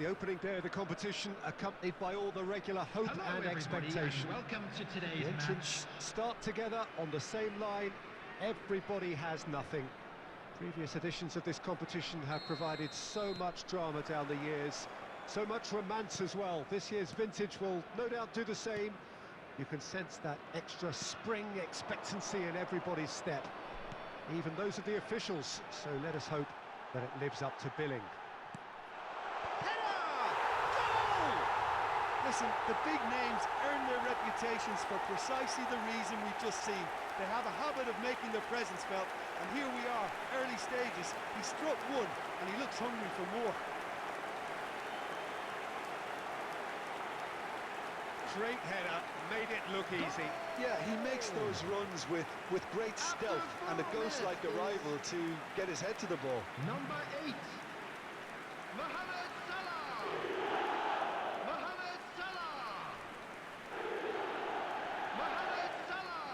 The opening day of the competition, accompanied by all the regular hope and expectation. Welcome to today's the entrants start together on the same line. Everybody has nothing. Previous editions of this competition have provided so much drama down the years, so much romance as well. This year's vintage will no doubt do the same. You can sense that extra spring expectancy in everybody's step, even those of the officials, so let us hope that it lives up to billing. Listen, the big names earn their reputations for precisely the reason we've just seen. They have a habit of making their presence felt, and here we are, early stages. He struck one, and he looks hungry for more. Great header, made it look easy. Yeah, he makes those runs with great stealth, and a ghost-like arrival to get his head to the ball. number 8, Mohamed Salah. Mohamed Salah. Mohamed Salah.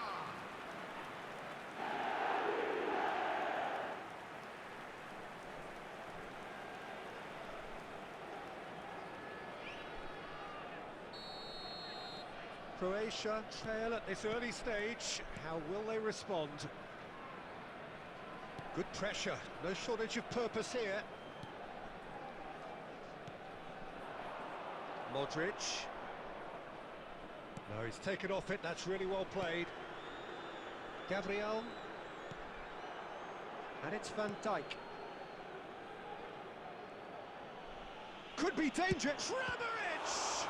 Croatia trail at this early stage. How will they respond? Good pressure, no shortage of purpose here. Modric. No, he's taken off it, that's really well played. Gabriel. And it's Van Dijk. Could be dangerous. Kramaric!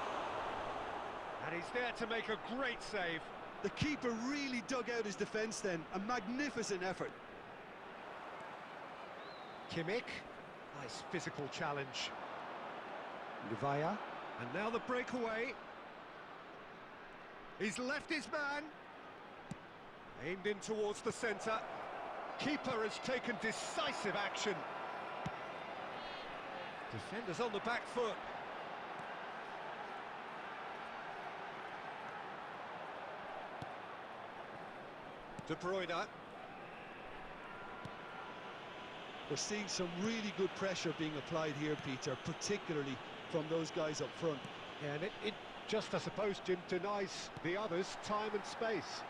And he's there to make a great save. The keeper really dug out his defence then. A magnificent effort. Kimmich. Nice physical challenge. Luvaya. And now the breakaway. He's left his man. Aimed in towards the centre. Keeper has taken decisive action. Defenders on the back foot. De Bruyne. We're seeing some really good pressure being applied here, Peter, particularly from those guys up front. Yeah, and it just, I suppose, Jim, denies the others time and space.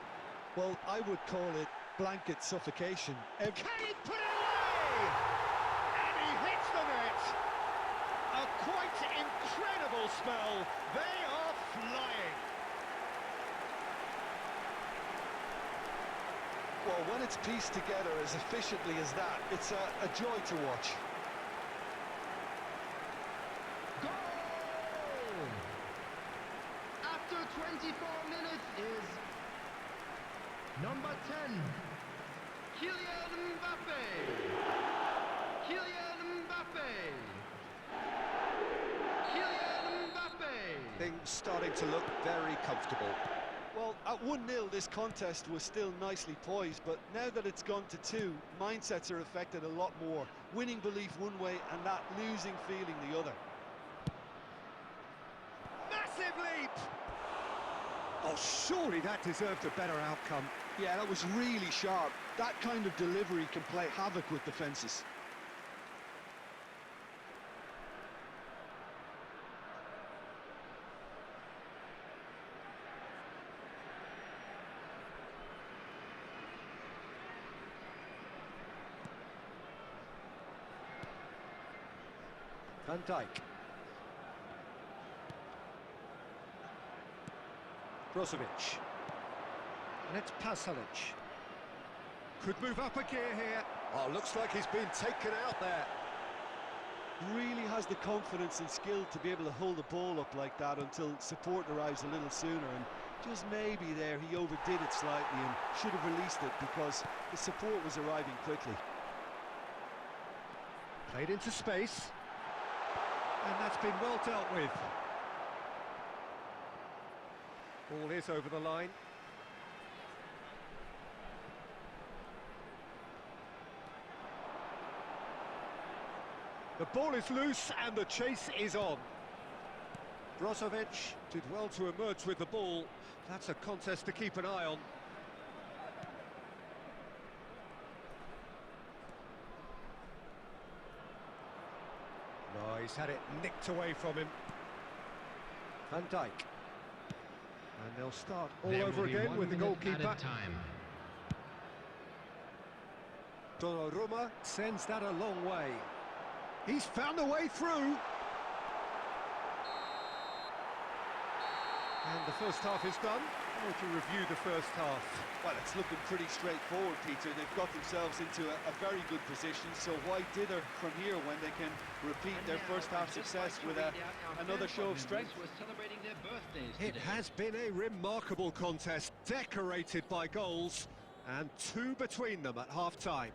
Well, I would call it blanket suffocation. Can he put it away? And he hits the net! A quite incredible spell. They are flying. Well, when it's pieced together as efficiently as that, it's a joy to watch. Goal! After 24 minutes is number 10, Kylian Mbappe. Kylian Mbappe. Kylian Mbappe. Things starting to look very comfortable. Well, at 1-0, this contest was still nicely poised, but now that it's gone to 2, mindsets are affected a lot more. Winning belief one way and that losing feeling the other. Massive leap! Oh, surely that deserved a better outcome. Yeah, that was really sharp. That kind of delivery can play havoc with defences. Van Dijk. Brozovic. And it's Pasalic. Could move up a gear here. Oh, looks like he's been taken out there. Really has the confidence and skill to be able to hold the ball up like that until support arrives a little sooner, and just maybe there he overdid it slightly and should have released it because the support was arriving quickly. Played into space. And that's been well dealt with. Ball is over the line. The ball is loose and the chase is on. Brozovic did well to emerge with the ball. That's a contest to keep an eye on. No, he's had it nicked away from him. Van Dijk. And they'll start all over again with the goalkeeper. Donnarumma sends that a long way. He's found a way through. And the first half is done. How would you review the first half? Well, it's looking pretty straightforward, Peter. They've got themselves into a very good position, so why dither from here when they can repeat their first half success with another show of strength? It has been a remarkable contest, decorated by goals, and 2 between them at half-time.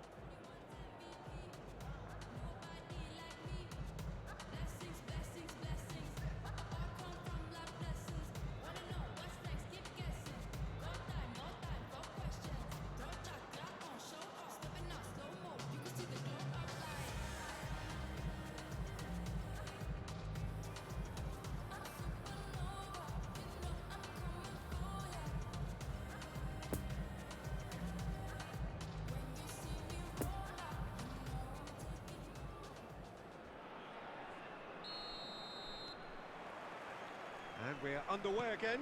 And we're underway again.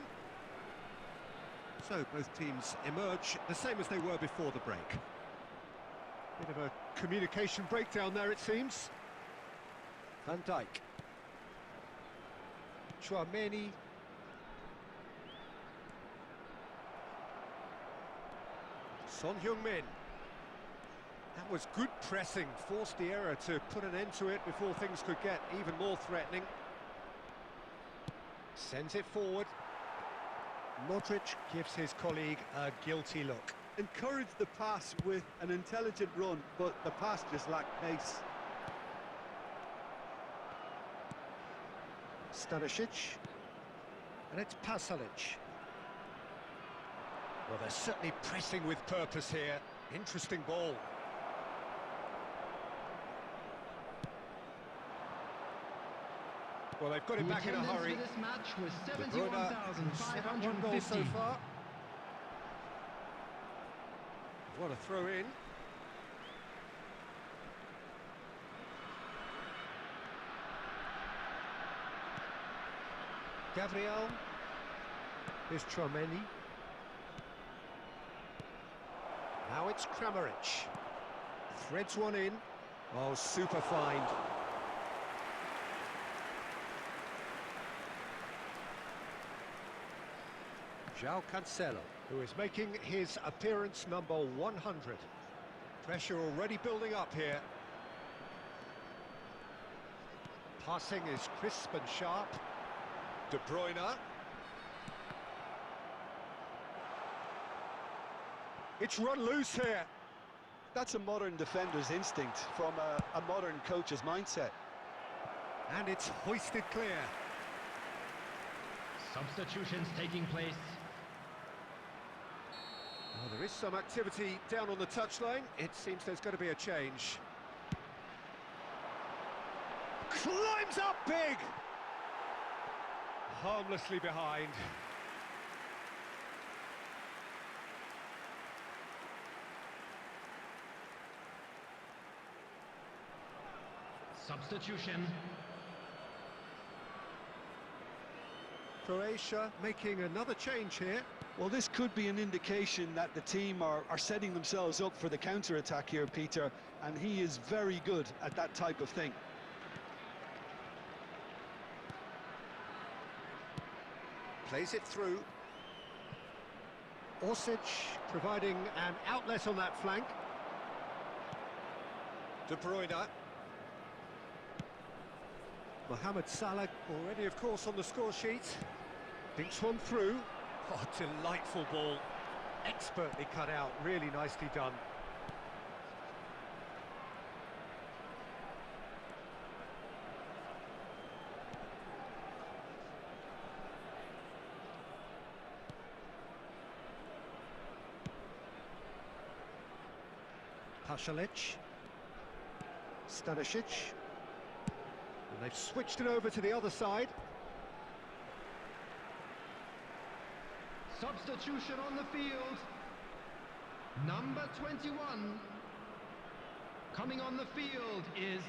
So both teams emerge the same as they were before the break. Bit of a communication breakdown there, it seems. Van Dijk. Chouameni. Son Heung-min. That was good pressing, forced the error to put an end to it before things could get even more threatening. Sends it forward. Modric gives his colleague a guilty look. Encouraged the pass with an intelligent run, but the pass just lacked pace. Stanisic. And it's Pasalic. Well, they're certainly pressing with purpose here. Interesting ball. Well, they've got it back in a hurry. This match was De Bruyne set up 1 goal so far. What a throw in. Gabriel. Here's Chouameni. Now it's Kramaric. Threads one in. Oh, super find. João Cancelo, who is making his appearance number 100. Pressure already building up here. Passing is crisp and sharp. De Bruyne. It's run loose here. That's a modern defender's instinct from a modern coach's mindset. And it's hoisted clear. Substitutions taking place. Well, there is some activity down on the touchline. It seems there's going to be a change. Climbs up big! Harmlessly behind. Substitution. Croatia making another change here. Well, this could be an indication that the team are setting themselves up for the counter-attack here, Peter, and he is very good at that type of thing. Plays it through. Orsic providing an outlet on that flank. De Bruyne. Mohamed Salah already, of course, on the score sheet. Dinks one through. Oh, delightful ball. Expertly cut out, really nicely done. Pasalic. Stanisic. And they've switched it over to the other side. Substitution on the field. Number 21. Coming on the field is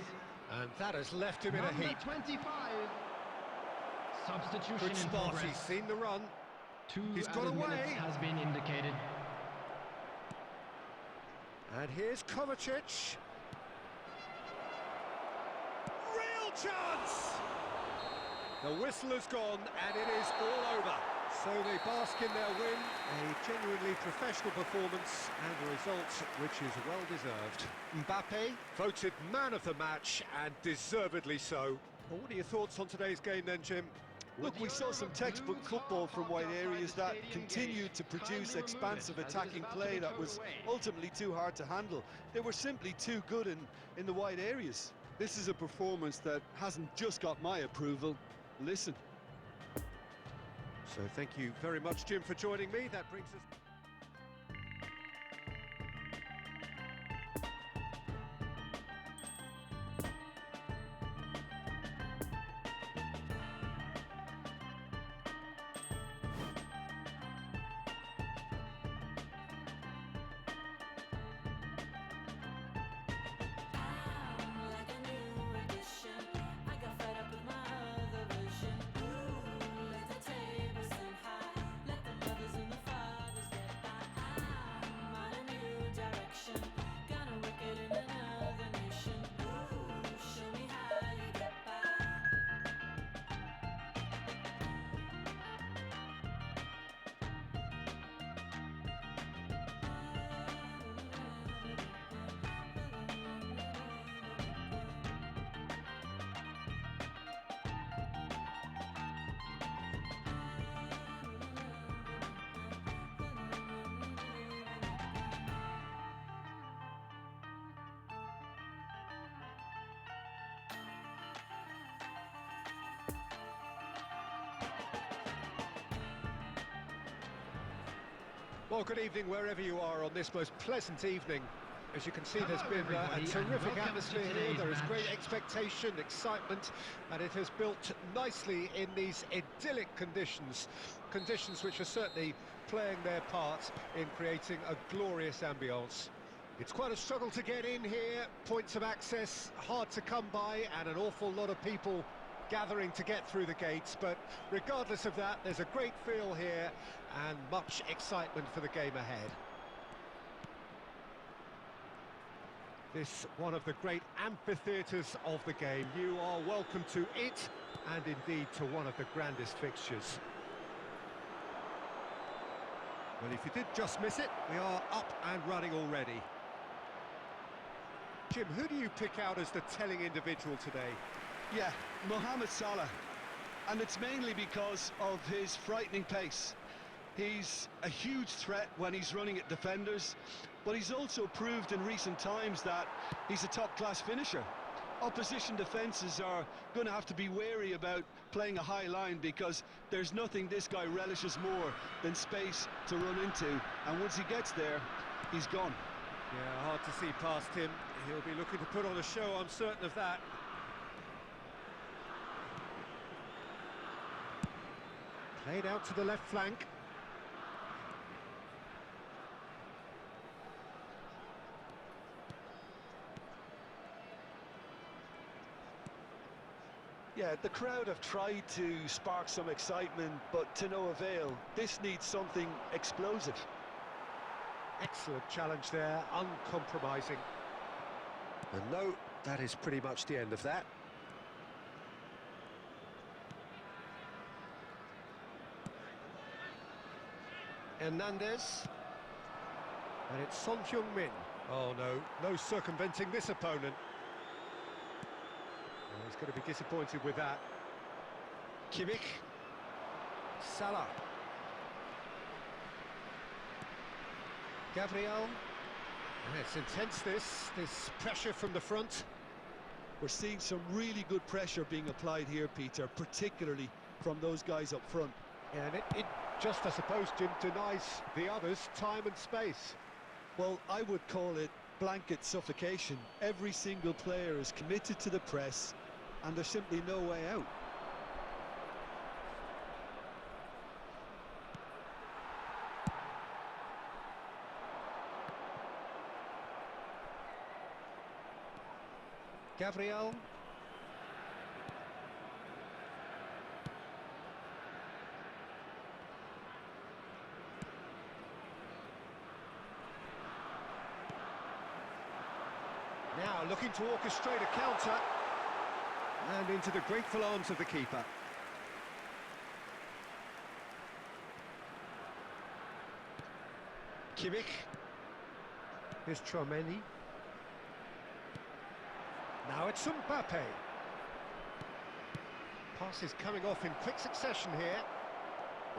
And that has left him in a Number heap. 25. Substitution Good in spot, progress. he's seen the run. He's got Added minutes away. has been indicated. And here's Kovacic. Real chance! The whistle has gone and it is all over. So they bask in their win, a genuinely professional performance and a result which is well deserved. Mbappe voted man of the match and deservedly so. Well, what are your thoughts on today's game then, Jim? Look, we saw some textbook football from wide areas that continued to produce expansive attacking play that was ultimately too hard to handle. They were simply too good in the wide areas. This is a performance that hasn't just got my approval. Listen. So thank you very much, Jim, for joining me. That brings us... Well, good evening wherever you are on this most pleasant evening. As you can see, there's been a terrific atmosphere here. There is great expectation, excitement, and it has built nicely in these idyllic conditions. Conditions which are certainly playing their part in creating a glorious ambience. It's quite a struggle to get in here, points of access hard to come by, and an awful lot of people gathering to get through the gates, but regardless of that, there's a great feel here and much excitement for the game ahead. This one of the great amphitheatres of the game. You are welcome to it, and indeed to one of the grandest fixtures. Well, if you did just miss it, we are up and running already. Jim, who do you pick out as the telling individual today? Yeah, Mohamed Salah, and it's mainly because of his frightening pace. He's a huge threat when he's running at defenders, but he's also proved in recent times that he's a top-class finisher. Opposition defences are going to have to be wary about playing a high line because there's nothing this guy relishes more than space to run into, and once he gets there, he's gone. Yeah, hard to see past him. He'll be looking to put on a show, I'm certain of that. Played out to the left flank. Yeah, the crowd have tried to spark some excitement, but to no avail. This needs something explosive. Excellent challenge there, uncompromising. And no, that is pretty much the end of that. Hernandez. And it's Son Heung-min. Oh no, no circumventing this opponent. Oh, he's going to be disappointed with that. Kimmich. Salah. Gabriel. And it's intense, this pressure from the front. We're seeing some really good pressure being applied here, Peter, particularly from those guys up front. Yeah, and it just, I suppose, Jim, denies the others time and space. Well, I would call it blanket suffocation. Every single player is committed to the press, and there's simply no way out. Gabriel. Now looking to orchestrate a counter. And into the grateful arms of the keeper. Kimmich. Here's Tromeni. Now it's Mbappe. Pass is coming off in quick succession here.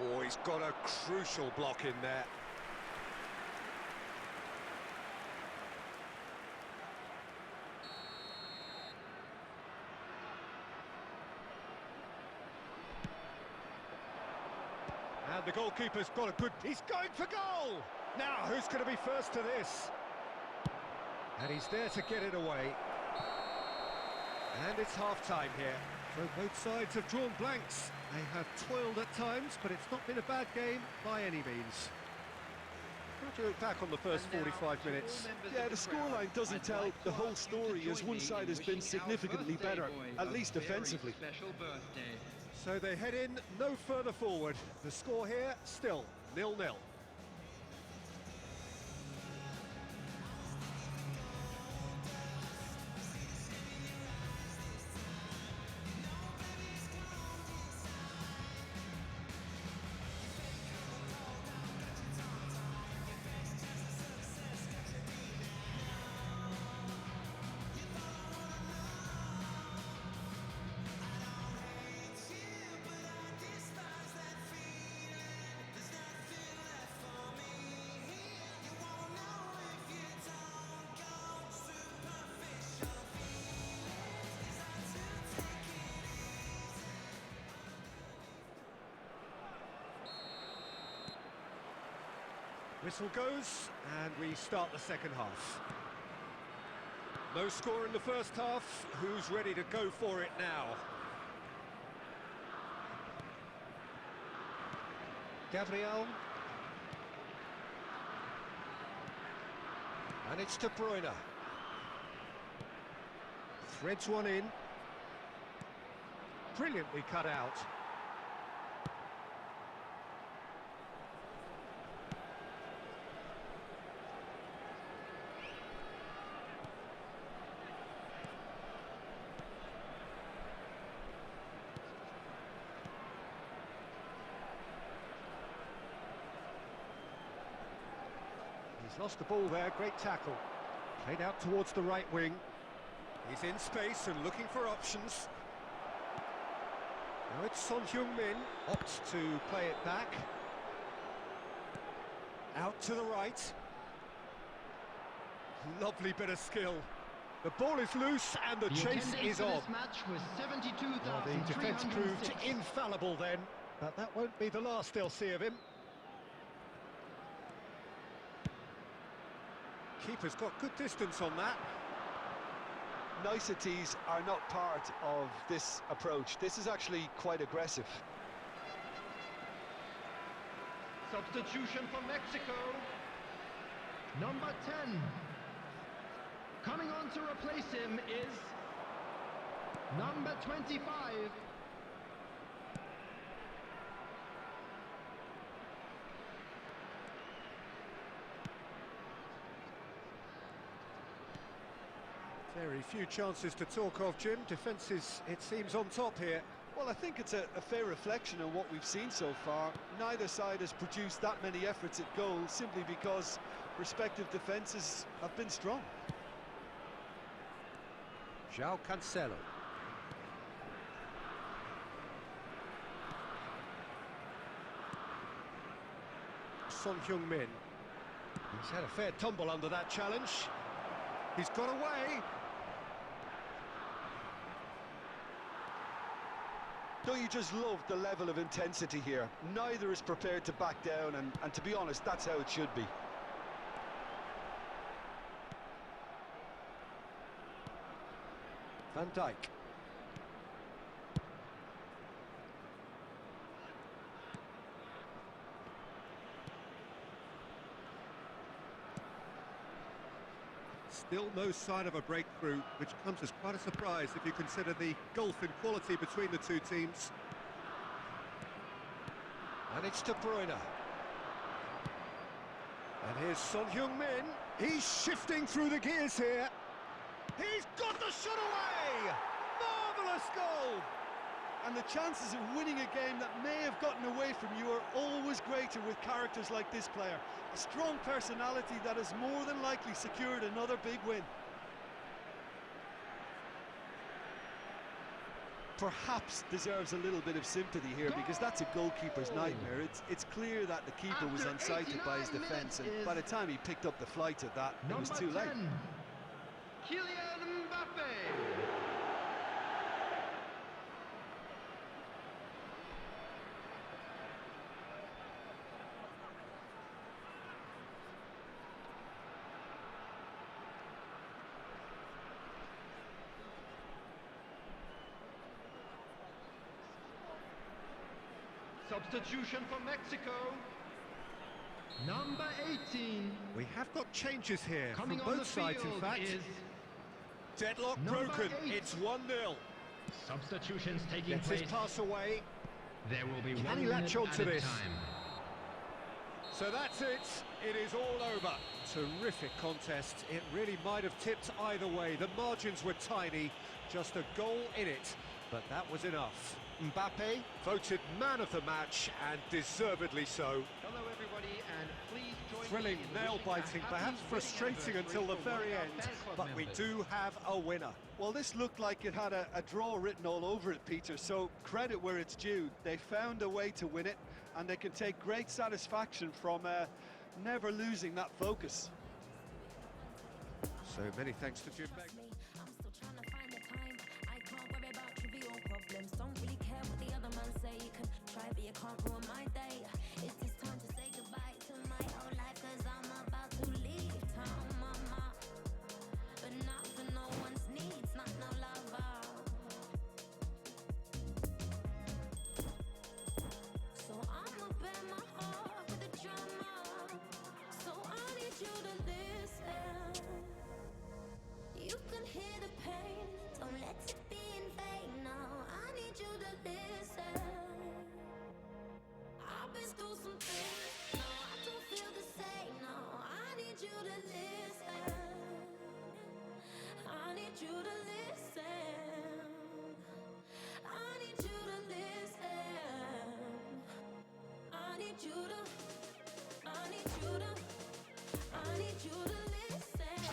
Oh, he's got a crucial block in there. And the goalkeeper's got a good... He's going for goal! Now, who's going to be first to this? And he's there to get it away. And it's half-time here. So both sides have drawn blanks. They have toiled at times, but it's not been a bad game by any means. How do you look back on the first 45 minutes? Yeah, the scoreline doesn't tell the whole story, as one side has been significantly better, at least defensively. So they head in no further forward. The score here, still 0-0. Whistle goes, and we start the second half. No score in the first half. Who's ready to go for it now? Gabriel. And it's De Bruyne. Threads one in. Brilliantly cut out. He's lost the ball there, great tackle. Played out towards the right wing. He's in space and looking for options. Now it's Son Heung-min, opts to play it back. Out to the right. Lovely bit of skill. The ball is loose and the chase is on. This match was 72,306. Well, the defence proved infallible then, but that won't be the last they'll see of him. Keeper's got good distance on that. Niceties are not part of this approach. This is actually quite aggressive. Substitution for Mexico. Number 10. Coming on to replace him is number 25. Very few chances to talk of, Jim. Defence is, it seems, on top here. Well, I think it's a fair reflection on what we've seen so far. Neither side has produced that many efforts at goal simply because respective defences have been strong. João Cancelo. Son Heung-min. He's had a fair tumble under that challenge. He's got away. Don't you just love the level of intensity here? Neither is prepared to back down, and to be honest, that's how it should be. Van Dijk. Still no sign of a breakthrough, which comes as quite a surprise if you consider the gulf in quality between the two teams. And it's De Bruyne. And here's Son Heung-min. He's shifting through the gears here. He's got the shot away! Marvellous goal! And the chances of winning a game that may have gotten away from you are always greater with characters like this player. A strong personality that has more than likely secured another big win. Perhaps deserves a little bit of sympathy here, because that's a goalkeeper's nightmare. It's clear that the keeper was unsighted by his defence, and by the time he picked up the flight of that, it was too late. Kylian Mbappe. Substitution for Mexico. Number 18. We have got changes here Coming from on the both sides, in field fact. is Deadlock number broken. 8. It's 1-0. Substitutions taking Gets place. his pass away. There will be Can 1 he minute latch on at to a this? time. So that's it. It is all over. Terrific contest. It really might have tipped either way. The margins were tiny. Just a goal in it. But that was enough. Mbappe voted man of the match, and deservedly so. Hello everybody, and please join Thrilling, me in wishing nail-biting, a happy perhaps wedding frustrating anniversary until the for one very of our end. fan club But we members. do have a winner. Well, this looked like it had a draw written all over it, Peter, so credit where it's due. They found a way to win it, and they can take great satisfaction from never losing that focus. So many thanks to Jim Beck. I'm still trying to find the time. I can't worry about trivial problems. Don't really care what the other man say. You can try, but you can't ruin my day. It is time to say goodbye to my whole life, cause I'm about to leave town, mama. But not for no one's needs, not no lover. So I'ma bear my heart with the drama. So I need you to listen. You can hear the pain, don't let it be in vain. No, I need you to listen. I've been through some things, no, I don't feel the same. No, I need you to listen. I need you to listen. I need you to listen. I need you to, I need you to, I need you to listen.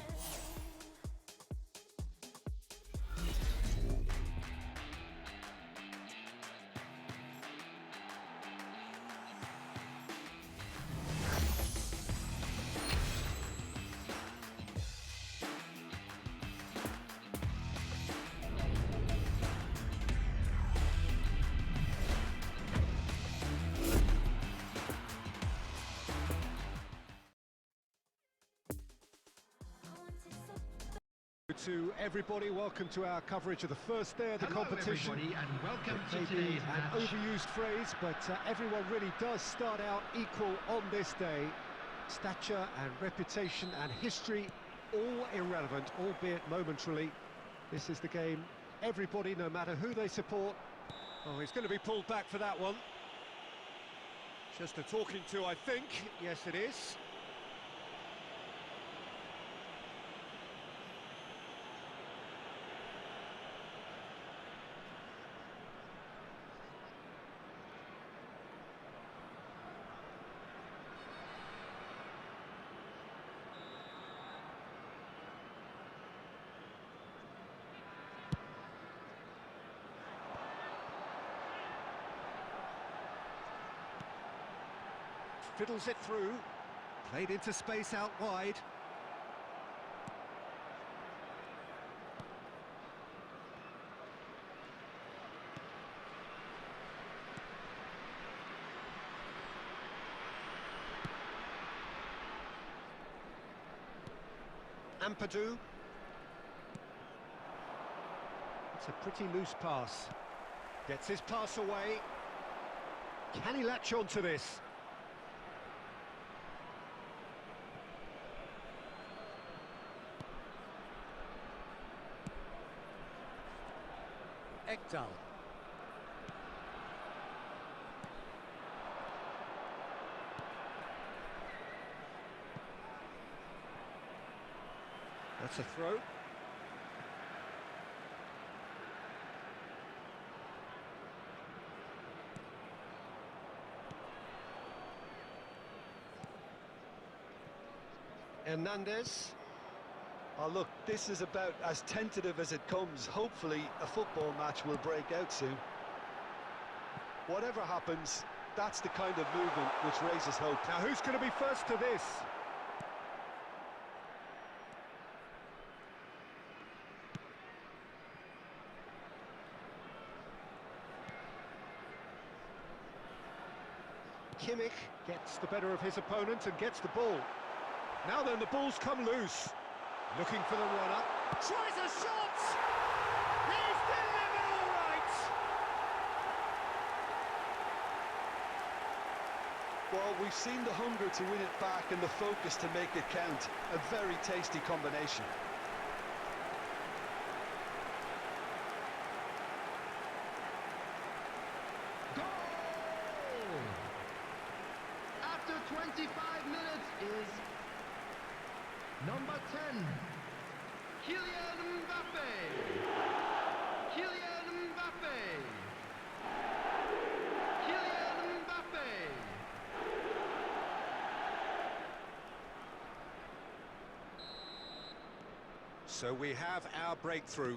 To everybody, welcome to our coverage of the first day of the Hello competition. everybody, and welcome It to may be today's an match. overused phrase, but everyone really does start out equal on this day. Stature and reputation and history, all irrelevant, albeit momentarily. This is the game everybody, no matter who they support. Oh, he's going to be pulled back for that one. Just a talking to, I think. Yes, it is. Fiddles it through, played into space out wide. Ampadu. It's a pretty loose pass. Gets his pass away. Can he latch on to this? Ekdal. That's a throw. Hernandez. Oh, look, this is about as tentative as it comes. Hopefully, a football match will break out soon. Whatever happens, that's the kind of movement which raises hope. Now, who's going to be first to this? Kimmich gets the better of his opponent and gets the ball. Now then, the ball's come loose. Looking for the runner. Tries a shot! He's delivered all right! Well, we've seen the hunger to win it back and the focus to make it count. A very tasty combination. Goal! After 25 minutes is number 10, Kylian Mbappe. Kylian Mbappe. Kylian Mbappe. So we have our breakthrough.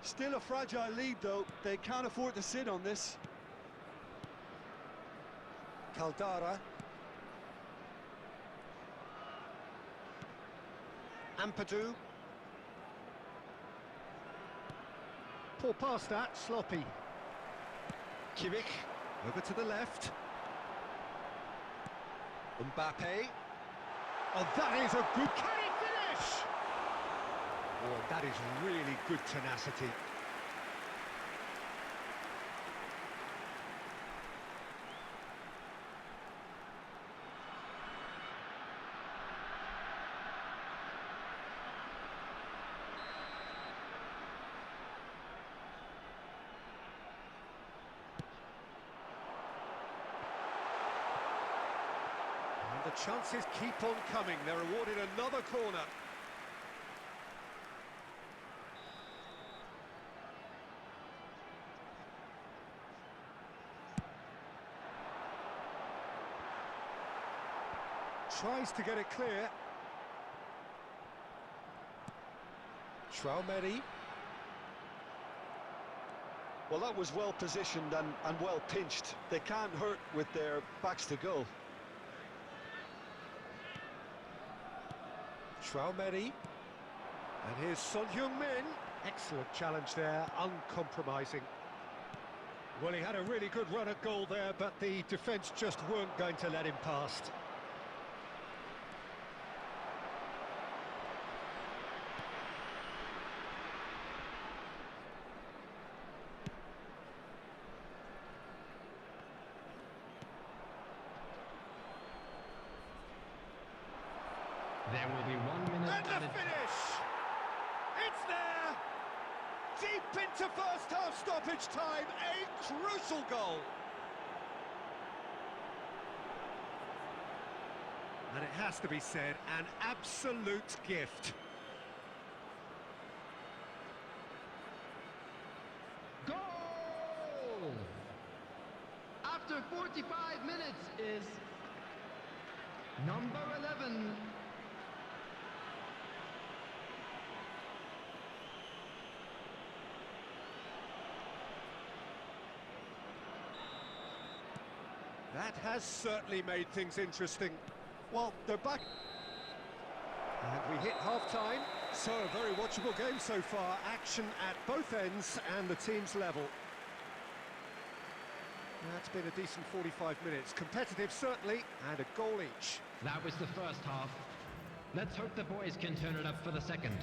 Still a fragile lead, though. They can't afford to sit on this. Caldara. Ampadu. Poor pass that, sloppy. Kimmich, over to the left. Mbappe. Oh, that is a good... Can he finish? Oh, that is really good tenacity. And the chances keep on coming. They're awarded another corner. Tries to get it clear. Traumeri. Well, that was well positioned and well pinched. They can't hurt with their backs to goal. Traumeri. And here's Son Heung-min. Excellent challenge there, uncompromising. Well, he had a really good run at goal there, but the defence just weren't going to let him past. There will be 1 minute And the added. finish! It's there! Deep into first half stoppage time, a crucial goal! And it has to be said, an absolute gift. Goal! After 45 minutes is number 11, That has certainly made things interesting. Well, they're back. And we hit half-time. So, a very watchable game so far. Action at both ends and the team's level. That's been a decent 45 minutes. Competitive, certainly, and a goal each. that was the first half. Let's hope the boys can turn it up for the second.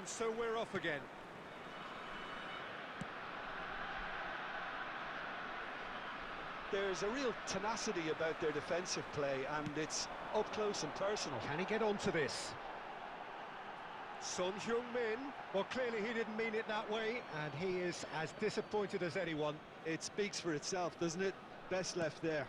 And so we're off again. There's a real tenacity about their defensive play, and it's up close and personal. Can he get onto this? Son Heung-min. Well, clearly he didn't mean it that way, and he is as disappointed as anyone. It speaks for itself, doesn't it? Best left there.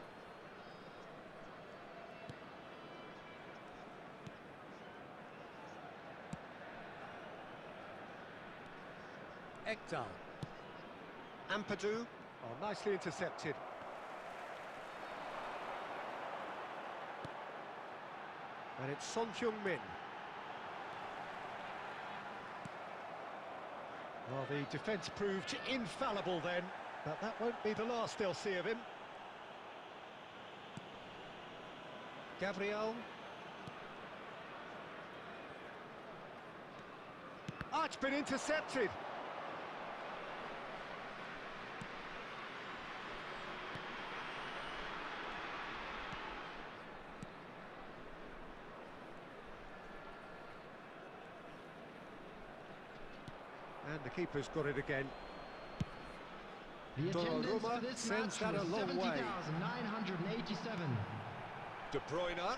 Ekdal. Ampadu. Oh, nicely intercepted. And it's Son Heung-min. Well, the defence proved infallible then, but that won't be the last they'll see of him. Gabriel. Ah, it's been intercepted. And the keeper's got it again. The attendance Donnarumma for this sends match that was a long way. 70,987. De Bruyne.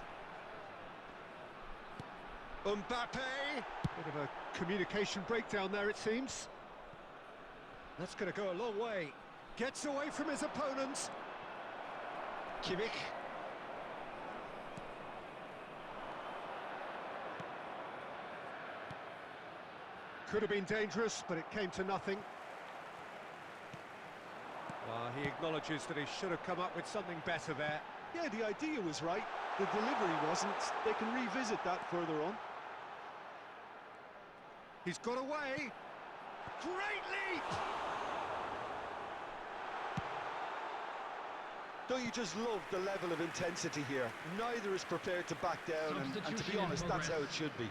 Mbappe. Bit of a communication breakdown there, it seems. That's going to go a long way. Gets away from his opponents. Kimmich. Could have been dangerous, but it came to nothing. He acknowledges that he should have come up with something better there. Yeah, the idea was right. The delivery wasn't. They can revisit that further on. He's got away. Great leap! Don't you just love the level of intensity here? Neither is prepared to back down, and to be Substitution in honest, that's how progress. it should be.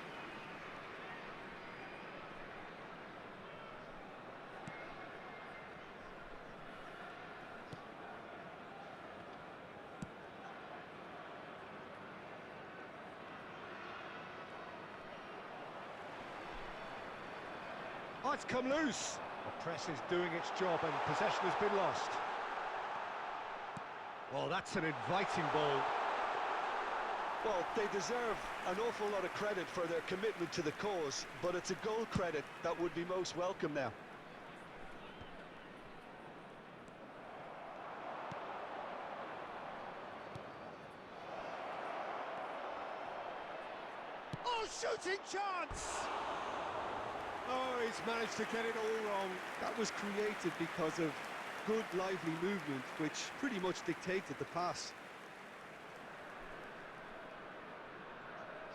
Oh, it's come loose. The press is doing its job and possession has been lost. Well, that's an inviting ball. Well, they deserve an awful lot of credit for their commitment to the cause, but it's a goal credit that would be most welcome now. Oh, shooting chance! Oh, he's managed to get it all wrong. That was created because of good, lively movement, which pretty much dictated the pass.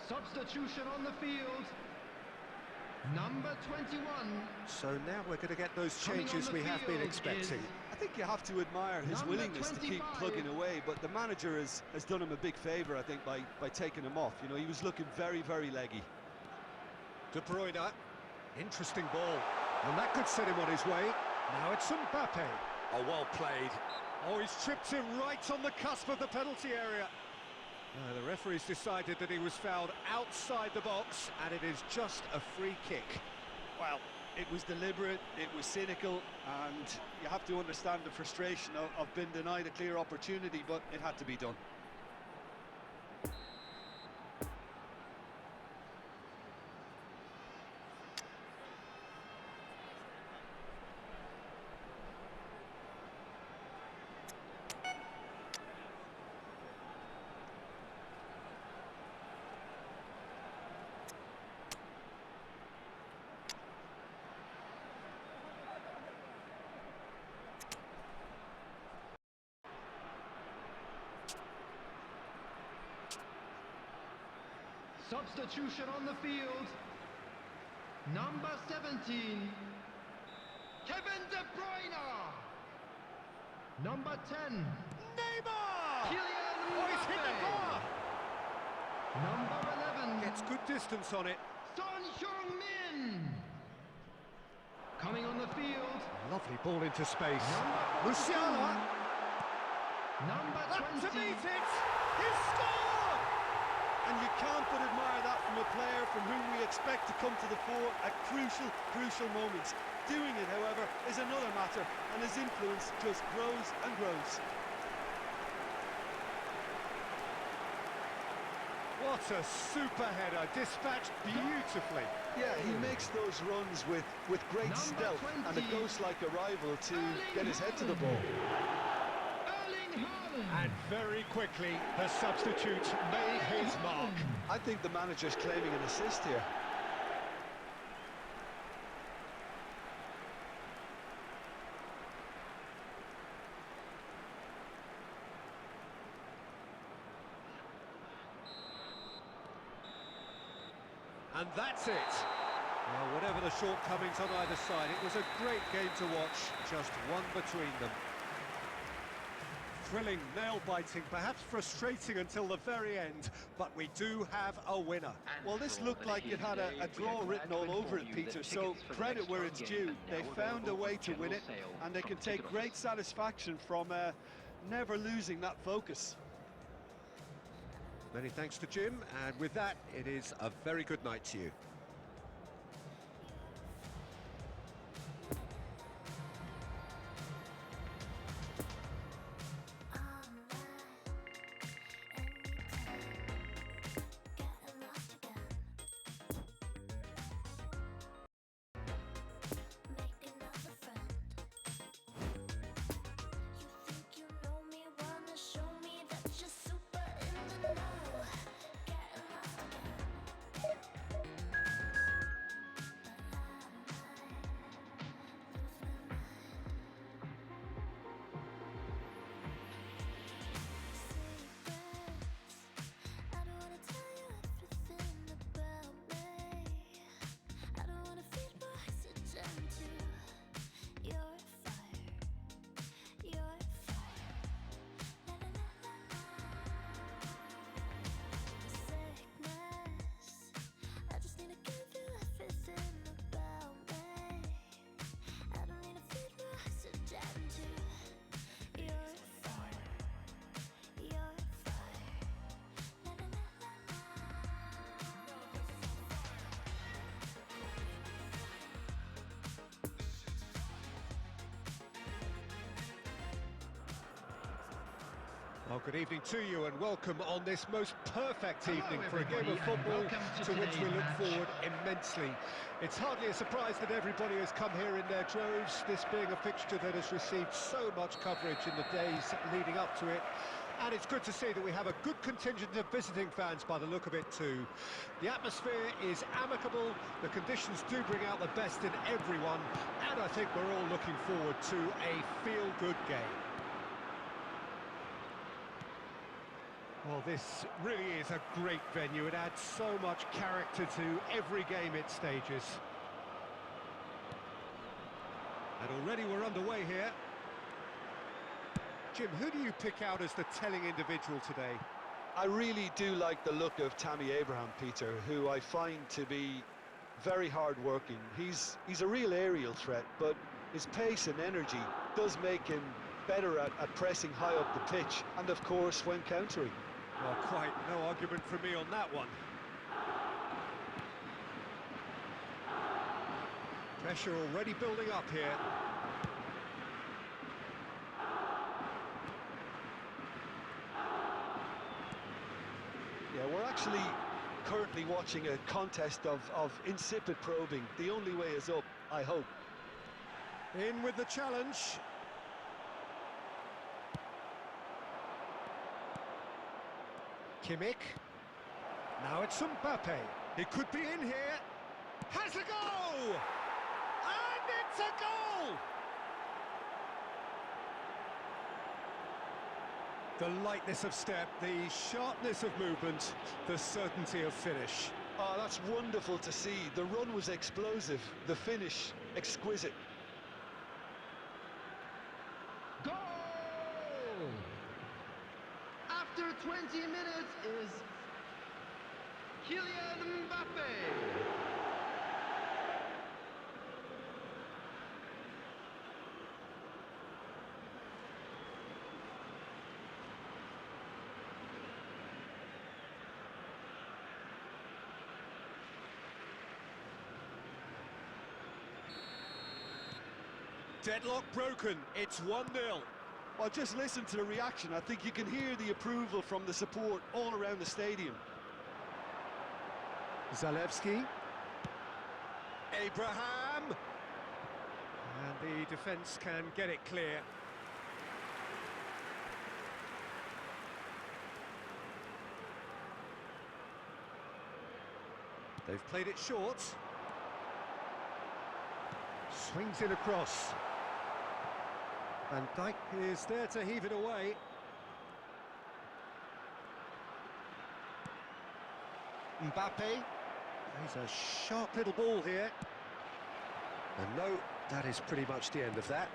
Substitution on the field. Number 21. So now we're going to get those Coming on changes the we have been field expecting. I think you have to admire his Number willingness to keep 25. plugging away, but the manager has done him a big favour, I think, by taking him off. You know, he was looking very, very leggy. De Bruyne. Interesting ball. And that could set him on his way. Now it's Mbappe. Oh, well played. Oh, he's tripped him right on the cusp of the penalty area. The referee's decided that he was fouled outside the box, and it is just a free kick. Well, it was deliberate, it was cynical, and you have to understand the frustration of being denied a clear opportunity, but it had to be done. Substitution on the field. Number 17. Kevin De Bruyne. Number 10. Neymar! Kylian Oh, he's hit the bar! Number 11. Gets good distance on it. Son Heung-min. Coming on the field. Lovely ball into space. Number 42. Musiala! Number Up 20. to meet it! He's scored! And you can't but admire that from a player from whom we expect to come to the fore at crucial moments. Doing it, however, is another matter, and his influence just grows and grows. What a super header, dispatched beautifully. Yeah, he makes those runs with great stealth and a ghost-like arrival to get his head to the ball. And very quickly, the substitute made his mark. I think the manager's claiming an assist here. And that's it. Well, whatever the shortcomings on either side, it was a great game to watch, just one between them. Thrilling, nail-biting, perhaps frustrating until the very end, but we do have a winner. Well, this looked like it had a draw written all over it, Peter, so credit where it's due. They found a way to win it, and they can take great satisfaction from never losing that focus. Many thanks to Jim, and with that, it is a very good night to you. Well, good evening to you and welcome on this most perfect evening for a game of football to which we look forward immensely. It's hardly a surprise that everybody has come here in their droves, this being a fixture that has received so much coverage in the days leading up to it. And it's good to see that we have a good contingent of visiting fans by the look of it too. The atmosphere is amicable, the conditions do bring out the best in everyone, and I think we're all looking forward to a feel-good game. Well, this really is a great venue. It adds so much character to every game it stages. And already we're underway here. Jim, who do you pick out as the telling individual today? I really do like the look of Tammy Abraham, Peter, who I find to be very hard-working. He's a real aerial threat, but his pace and energy does make him better at pressing high up the pitch, and of course when countering. Well, quite no argument from me on that one. Pressure already building up here. Yeah, we're actually currently watching a contest of insipid probing. The only way is up, I hope. In with the challenge. Kimmich. Now it's Mbappe. It could be in here. Has a go! And it's a goal! The lightness of step, the sharpness of movement, the certainty of finish. Oh, that's wonderful to see. The run was explosive, the finish exquisite. Goal! After 20 minutes is Kylian Mbappe. Deadlock broken, it's 1-0. Well, just listen to the reaction. I think you can hear the approval from the support all around the stadium. Zalewski. Abraham. And the defence can get it clear. They've played it short. Swings in across. Van Dijk is there to heave it away. Mbappe. He's a sharp little ball here. And no, that is pretty much the end of that.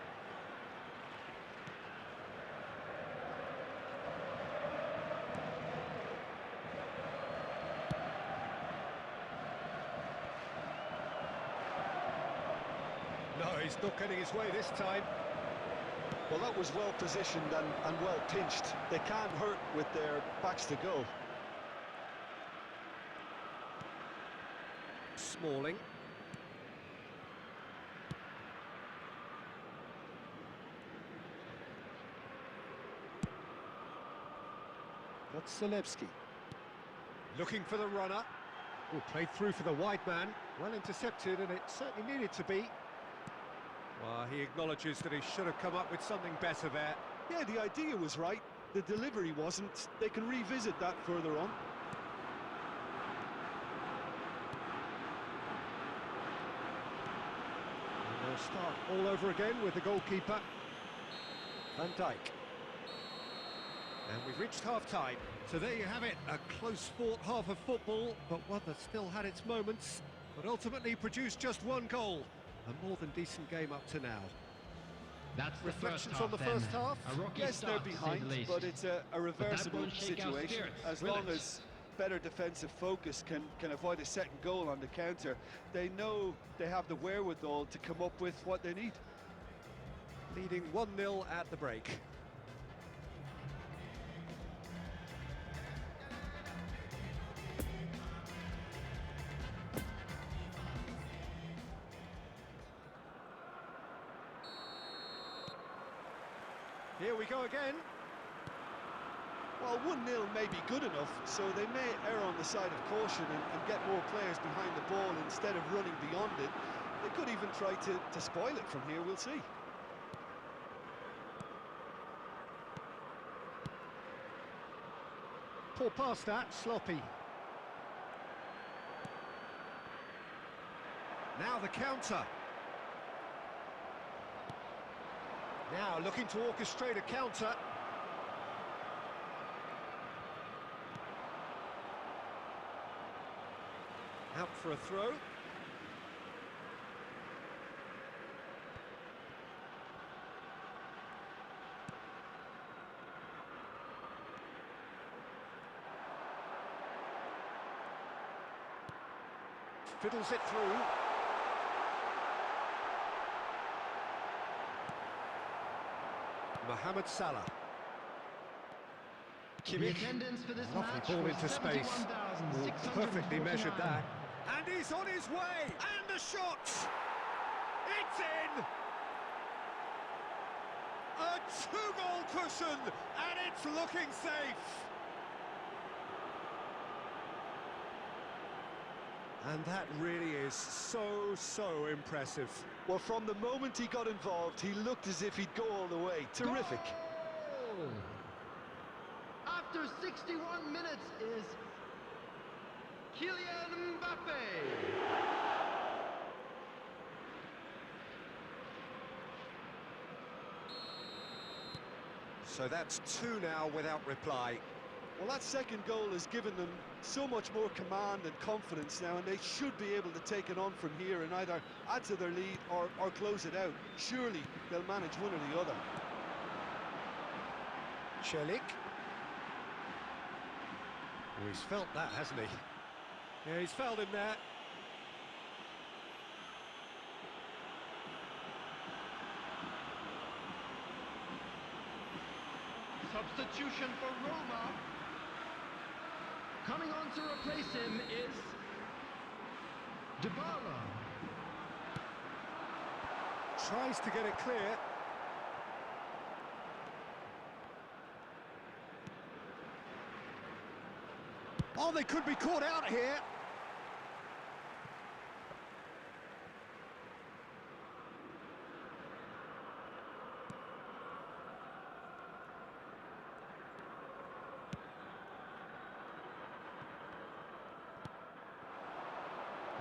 No, he's not getting his way this time. Well, that was well positioned and well pinched. They can't hurt with their backs to goal. Smalling. That's Zalewski. Looking for the runner. Oh, played through for the wide man. Well intercepted, and it certainly needed to be. Well, he acknowledges that he should have come up with something better there. Yeah, the idea was right. The delivery wasn't. They can revisit that further on. And they'll start all over again with the goalkeeper, Van Dijk. And we've reached half-time. So there you have it, a close-fought half of football, but one that still had its moments, but ultimately produced just one goal. A more than decent game up to now. That's the Reflections first on the half, first then. half? A rocky Yes, they're start, to say behind, the least. but it's a reversible won't shake our situation. spirits. As Will long it? as better defensive focus can avoid a second goal on the counter, they know they have the wherewithal to come up with what they need. Leading 1-0 at the break. Here we go again. Well, 1-0 may be good enough, so they may err on the side of caution and get more players behind the ball instead of running beyond it. They could even try to spoil it from here, we'll see. Poor pass that, sloppy. Now the counter. Now looking to orchestrate a counter. Out for a throw. Fiddles it through. Mohamed Salah. The Kimmich. attendance for this Lovely match ball was into space. Oh, perfectly measured 71,649. that. And he's on his way. And the shot. It's in. A two-goal cushion, and it's looking safe. And that really is so impressive. Well, from the moment he got involved, he looked as if he'd go all the way. Terrific. Goal! After 61 minutes is Kylian Mbappe. So that's two now without reply. Well, that second goal has given them so much more command and confidence now, and they should be able to take it on from here and either add to their lead or close it out. Surely they'll manage one or the other. Celik. Oh, he's felt that, hasn't he? Yeah, he's fouled him there. Substitution for Roma. Coming on to replace him is Dybala. Tries to get it clear. Oh, they could be caught out here.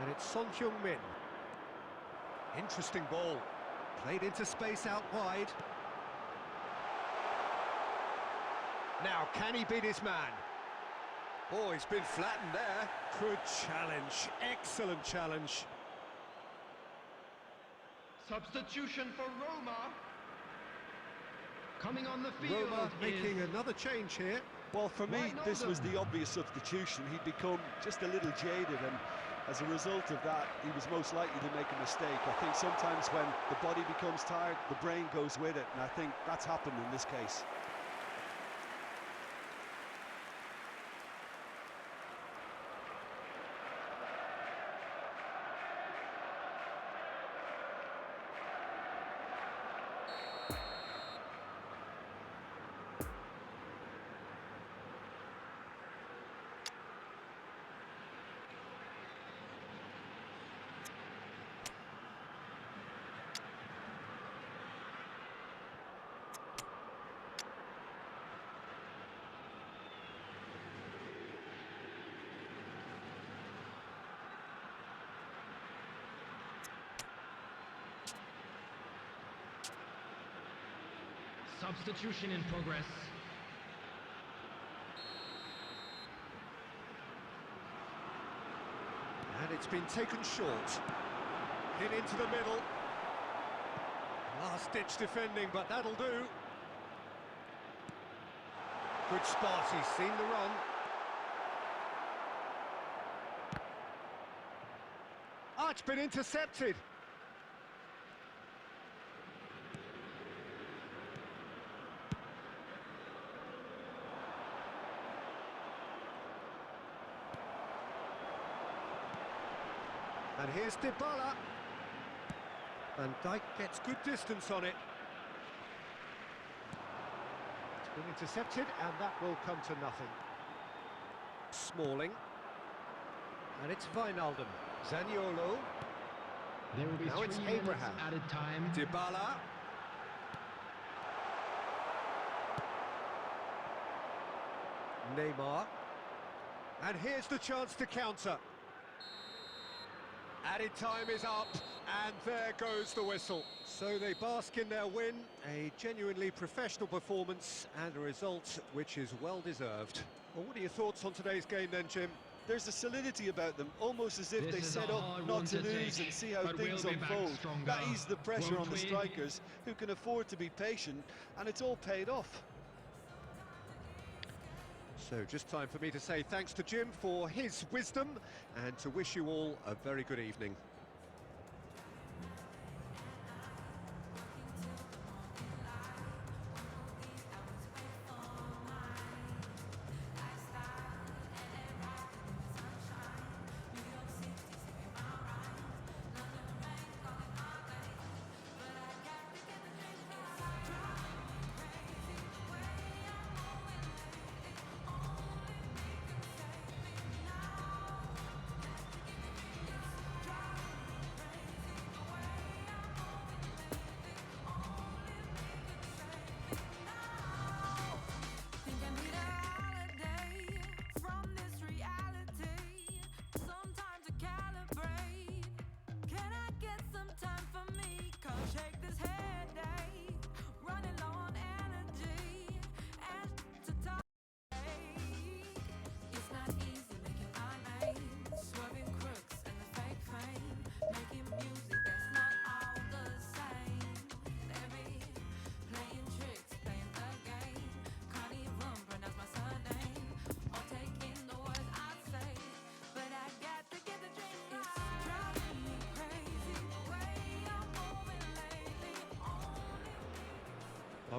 And it's Son Heung-min. Interesting ball. Played into space out wide. Now, can he beat his man? Oh, he's been flattened there. Good challenge. Excellent challenge. Substitution for Roma. Coming on the field Roma making is another change here. Well, for me, Right, this was Nolden. the obvious substitution. He'd become just a little jaded, and as a result of that, he was most likely to make a mistake. I think sometimes when the body becomes tired, the brain goes with it, and I think that's happened in this case. substitution in progress. And it's been taken short. Hit into the middle. Last-ditch defending, but that'll do. Good spot, he's seen the run. Ah, it's been intercepted. And here's Dybala. Van Dijk gets good distance on it. It's been intercepted, and that will come to nothing. Smalling. And it's Wijnaldum. Zaniolo. There will be Now 3 it's minutes Abraham. added time. Dybala. Neymar. And here's the chance to counter. Added time is up, and there goes the whistle. So they bask in their win, a genuinely professional performance, and a result which is well-deserved. Well, what are your thoughts on today's game then, Jim? There's a solidity about them, almost as if This they is set a up hard not one to to lose take, and see how but things we'll be back unfold. stronger, That eases the pressure on won't the we? strikers, who can afford to be patient, and it's all paid off. So just time for me to say thanks to Jim for his wisdom, and to wish you all a very good evening.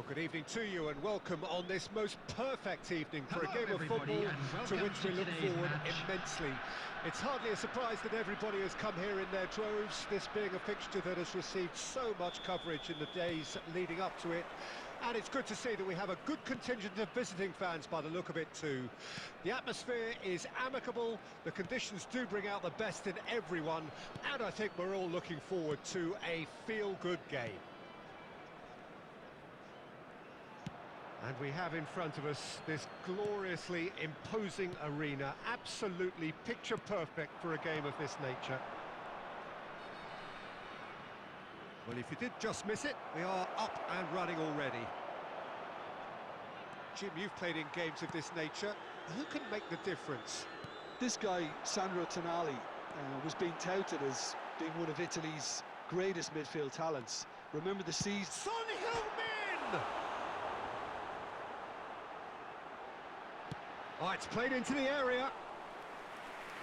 Well, good evening to you and welcome on this most perfect evening for Hello, a game of everybody, football and to welcome which we to look today's forward match. immensely. It's hardly a surprise that everybody has come here in their droves, this being a fixture that has received so much coverage in the days leading up to it. And it's good to see that we have a good contingent of visiting fans by the look of it too. The atmosphere is amicable, the conditions do bring out the best in everyone, and I think we're all looking forward to a feel-good game. And we have in front of us this gloriously imposing arena, absolutely picture perfect for a game of this nature. Well, if you did just miss it, we are up and running already. Jim, you've played in games of this nature. Who can make the difference? This guy, Sandro Tonali, was being touted as being one of Italy's greatest midfield talents. Remember the season... Son Heung-min! Oh, it's played into the area.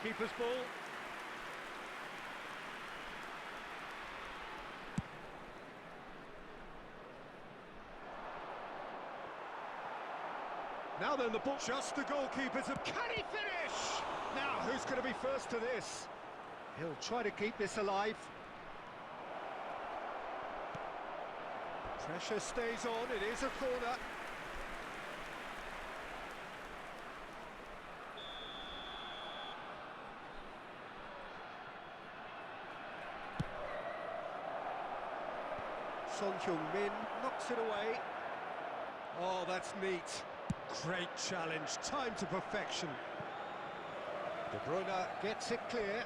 Keeper's ball. Now then, the ball, just the goalkeeper's... Can he finish? Now, who's going to be first to this? He'll try to keep this alive. Pressure stays on, it is a corner. Son Heung-min knocks it away. Oh, that's neat. Great challenge, time to perfection. De Bruyne gets it clear.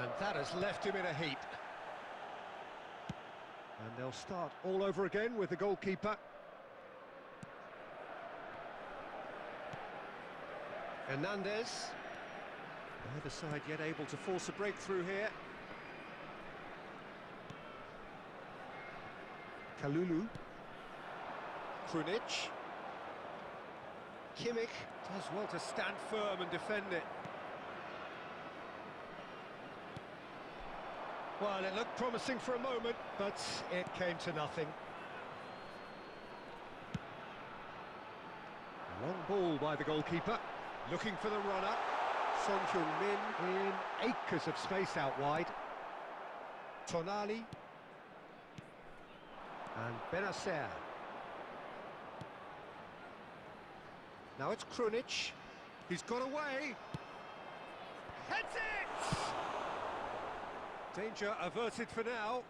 And that has left him in a heap. And they'll start all over again with the goalkeeper. Hernandez. Neither side yet able to force a breakthrough here. Kalulu. Krunic. Kimmich does well to stand firm and defend it. Well, it looked promising for a moment, but it came to nothing. Long ball by the goalkeeper. Looking for the runner. Son Heung-min in acres of space out wide. Tonali. And Benacer. Now it's Krunic. He's got away. Heads it! Danger averted for now.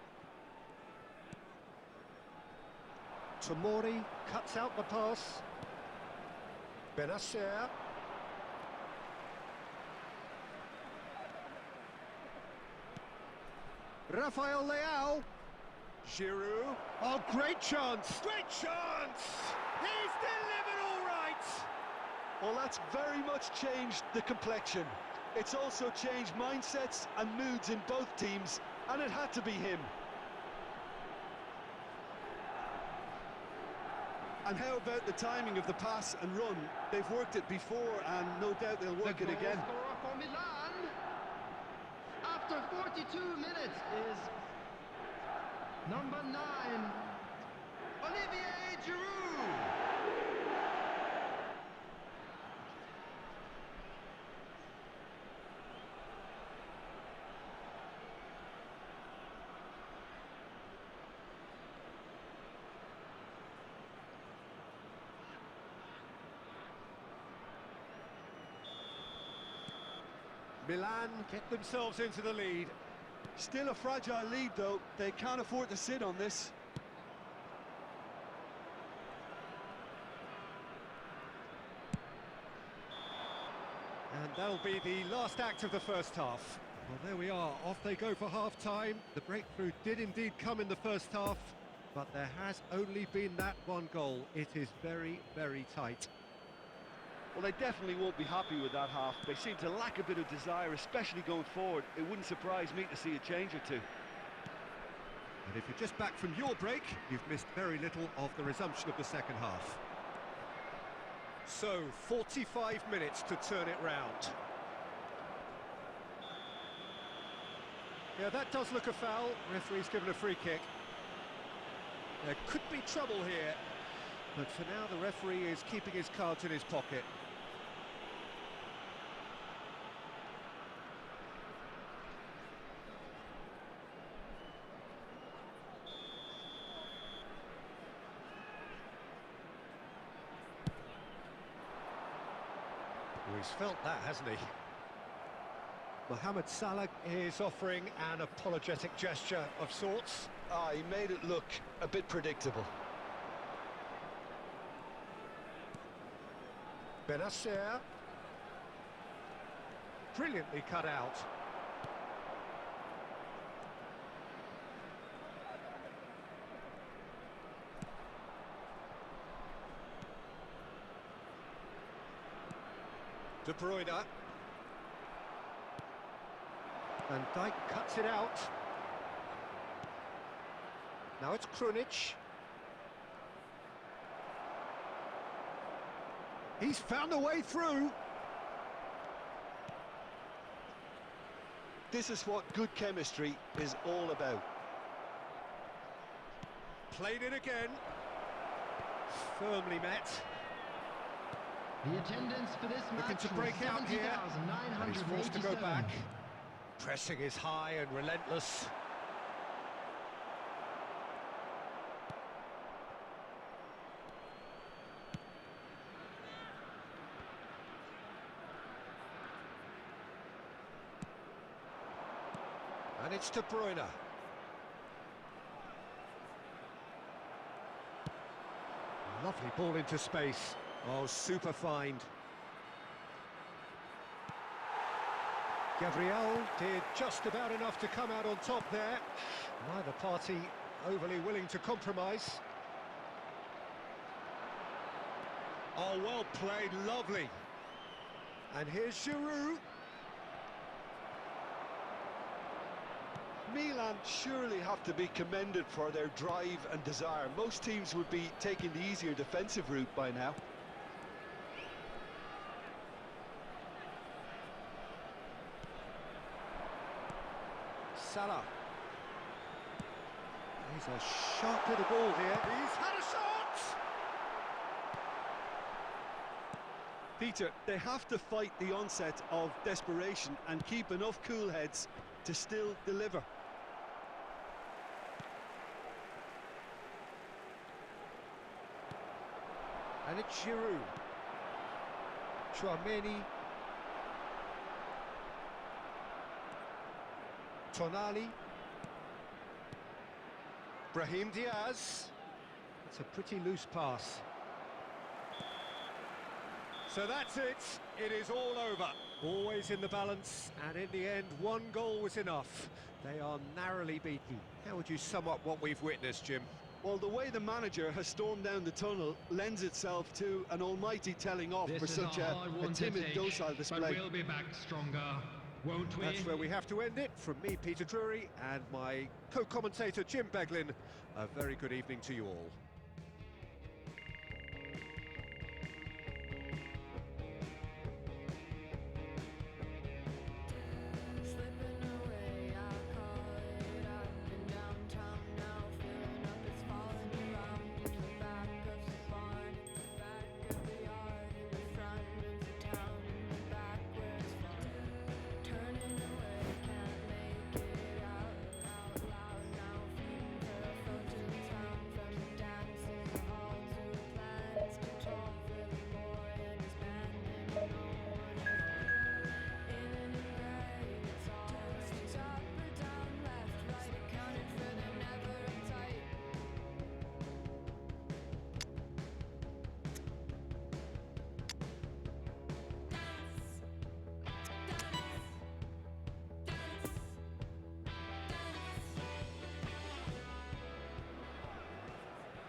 Tomori cuts out the pass. Benacer. Rafael Leao. Giroud. Oh, great chance! Great chance! He's delivered all right! Well, that's very much changed the complexion. It's also changed mindsets and moods in both teams, and it had to be him. And how about the timing of the pass and run? They've worked it before, and no doubt they'll work it again. The goal scorer for Milan, after 42 minutes, is number 9, Olivier Giroud. Milan get themselves into the lead. Still a fragile lead, though. They can't afford to sit on this. And that'll be the last act of the first half. Well, there we are. Off they go for half-time. The breakthrough did indeed come in the first half, but there has only been that one goal. It is very, very tight. Well, they definitely won't be happy with that half. They seem to lack a bit of desire, especially going forward. It wouldn't surprise me to see a change or two. And if you're just back from your break, you've missed very little of the resumption of the second half. So, 45 minutes to turn it round. Yeah, that does look a foul. Referee's given a free kick. There could be trouble here, but for now the referee is keeping his cards in his pocket. Oh, he's felt that, hasn't he? Mohamed Salah is offering an apologetic gesture of sorts. Ah, he made it look a bit predictable. Benacer. Brilliantly cut out. De Bruyne. Van Dijk cuts it out. Now it's Krunic. He's found a way through. This is what good chemistry is all about. Played it again. Firmly met. The attendance for this Looking match to break was out here. And he's forced to go 70,987. back. Pressing is high and relentless. And it's De Bruyne. Lovely ball into space. Oh, super find. Gabriel did just about enough to come out on top there. Neither party overly willing to compromise. Oh, well played, lovely. And here's Giroud. Milan surely have to be commended for their drive and desire. Most teams would be taking the easier defensive route by now. Salah. He's a sharp little ball here. He's had a shot! Peter, they have to fight the onset of desperation and keep enough cool heads to still deliver. And it's Giroud. Chouameni. Tonali. Brahim Diaz. It's a pretty loose pass. So that's it. It is all over. Always in the balance, and in the end, one goal was enough. They are narrowly beaten. How would you sum up what we've witnessed, Jim? Well, the way the manager has stormed down the tunnel lends itself to an almighty telling off This for is such a a hard one to timid, take, docile but display. we'll be back stronger, won't we? That's where we have to end it. From me, Peter Drury, and my co-commentator, Jim Beglin, a very good evening to you all.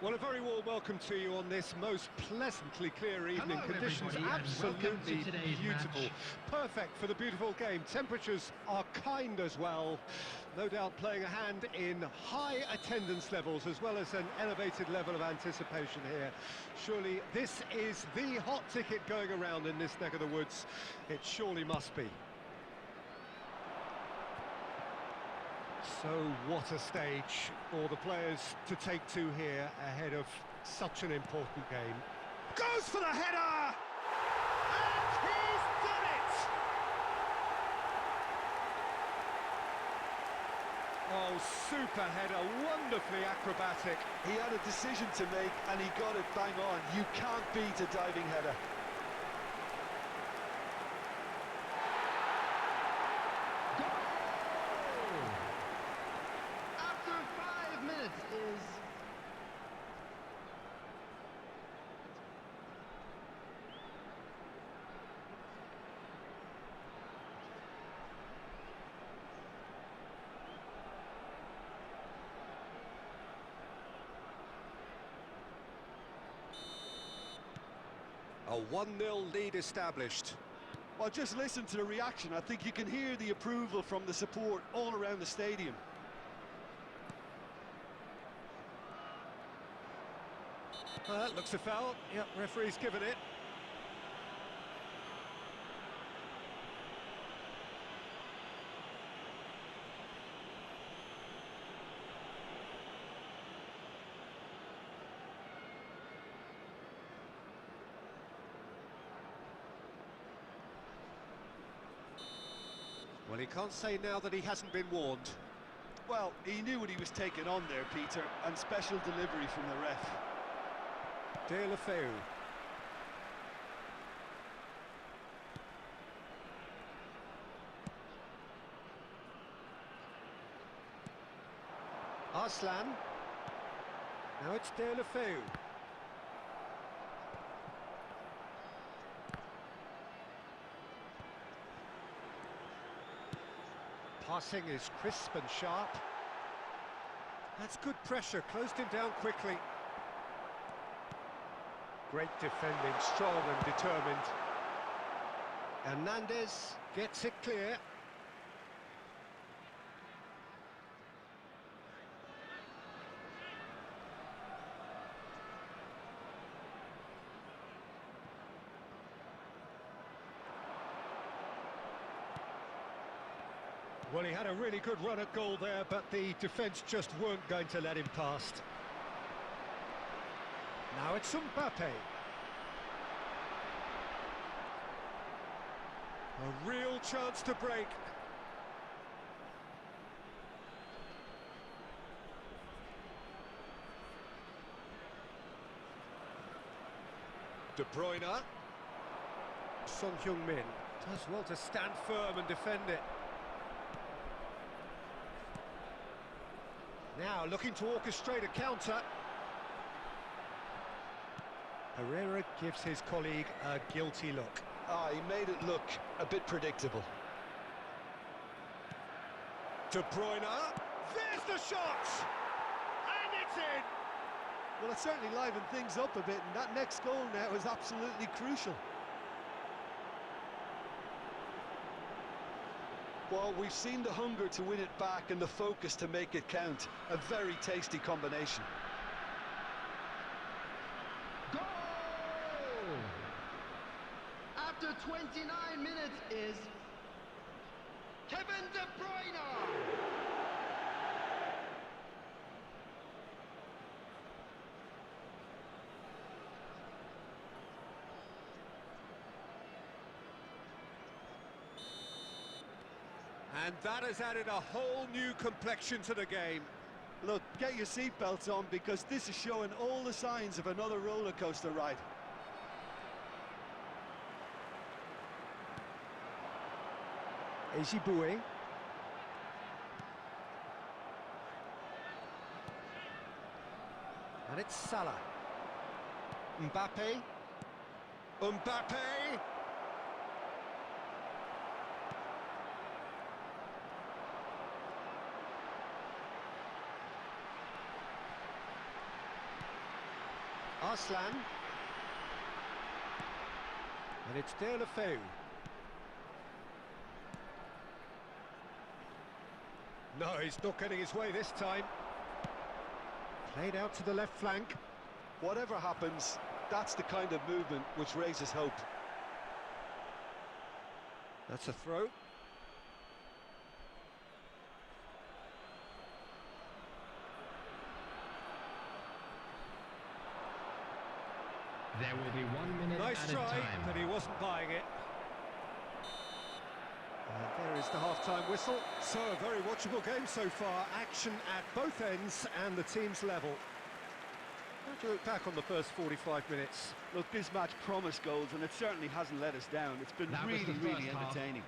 Well, a very warm welcome to you on this most pleasantly clear evening. Hello, Conditions everybody, and welcome to absolutely today's beautiful. match. Perfect for the beautiful game. Temperatures are kind as well. No doubt playing a hand in high attendance levels as well as an elevated level of anticipation here. Surely this is the hot ticket going around in this neck of the woods. It surely must be. So what a stage for the players to take to here ahead of such an important game. Goes for the header! And he's done it! Oh, super header, wonderfully acrobatic. He had a decision to make and he got it bang on. You can't beat a diving header. After 5 minutes is... A 1-0 lead established. Well, just listen to the reaction. I think you can hear the approval from the support all around the stadium. That looks a foul. Yep, referee's given it. Well, he can't say now that he hasn't been warned. Well, he knew what he was taking on there, Peter, and special delivery from the ref. De La Feu. Arslan. Now it's De La Feu. Passing is crisp and sharp. That's good pressure, closed him down quickly. Great defending, strong and determined. Hernandez gets it clear. Well, he had a really good run at goal there, but the defence just weren't going to let him past. Now it's Mbappe. A real chance to break. De Bruyne. Son Heung-min does well to stand firm and defend it. Now looking to orchestrate a counter. Herrera gives his colleague a guilty look. Ah, he made it look a bit predictable. De Bruyne, there's the shot! And it's in! Well, it certainly livened things up a bit, and that next goal now is absolutely crucial. Well, we've seen the hunger to win it back and the focus to make it count. A very tasty combination. Goal! After 29 minutes is Kevin De Bruyne! And that has added a whole new complexion to the game. Look, get your seatbelts on because this is showing all the signs of another roller coaster ride. Ejibue. And it's Salah. Mbappe. Mbappe! Arslan. And it's De La Feu. No, he's not getting his way this time. Played out to the left flank. Whatever happens, that's the kind of movement which raises hope. That's a throw. There will be 1 minute Nice added try, time. but he wasn't buying it. And there is the half-time whistle. So, a very watchable game so far. Action at both ends and the team's level. How do you look back on the first 45 minutes? Look, this match promised goals, and it certainly hasn't let us down. It's been That was really, the really first half. entertaining.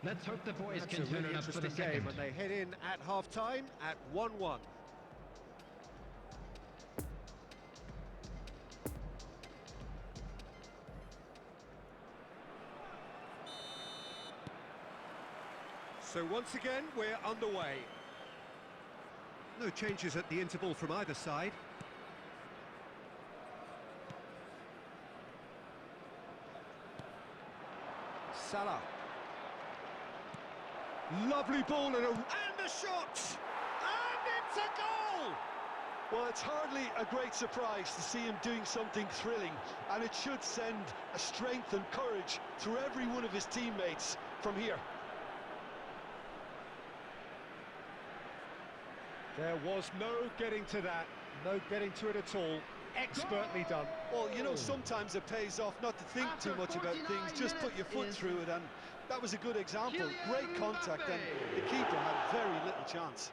Let's hope the boys That's can a turn really it up for the interesting game, second. and they head in at half-time at 1-1. So once again, we're underway. No changes at the interval from either side. Salah. Lovely ball and a shot! And it's a goal! Well, it's hardly a great surprise to see him doing something thrilling, and it should send a strength and courage through every one of his teammates from here. There was no getting to that, no getting to it at all. Expertly done. Well, you know, sometimes it pays off not to think After too much about 49 things, just put your foot minutes through it, and that was a good example. Great contact, and the keeper had very little chance.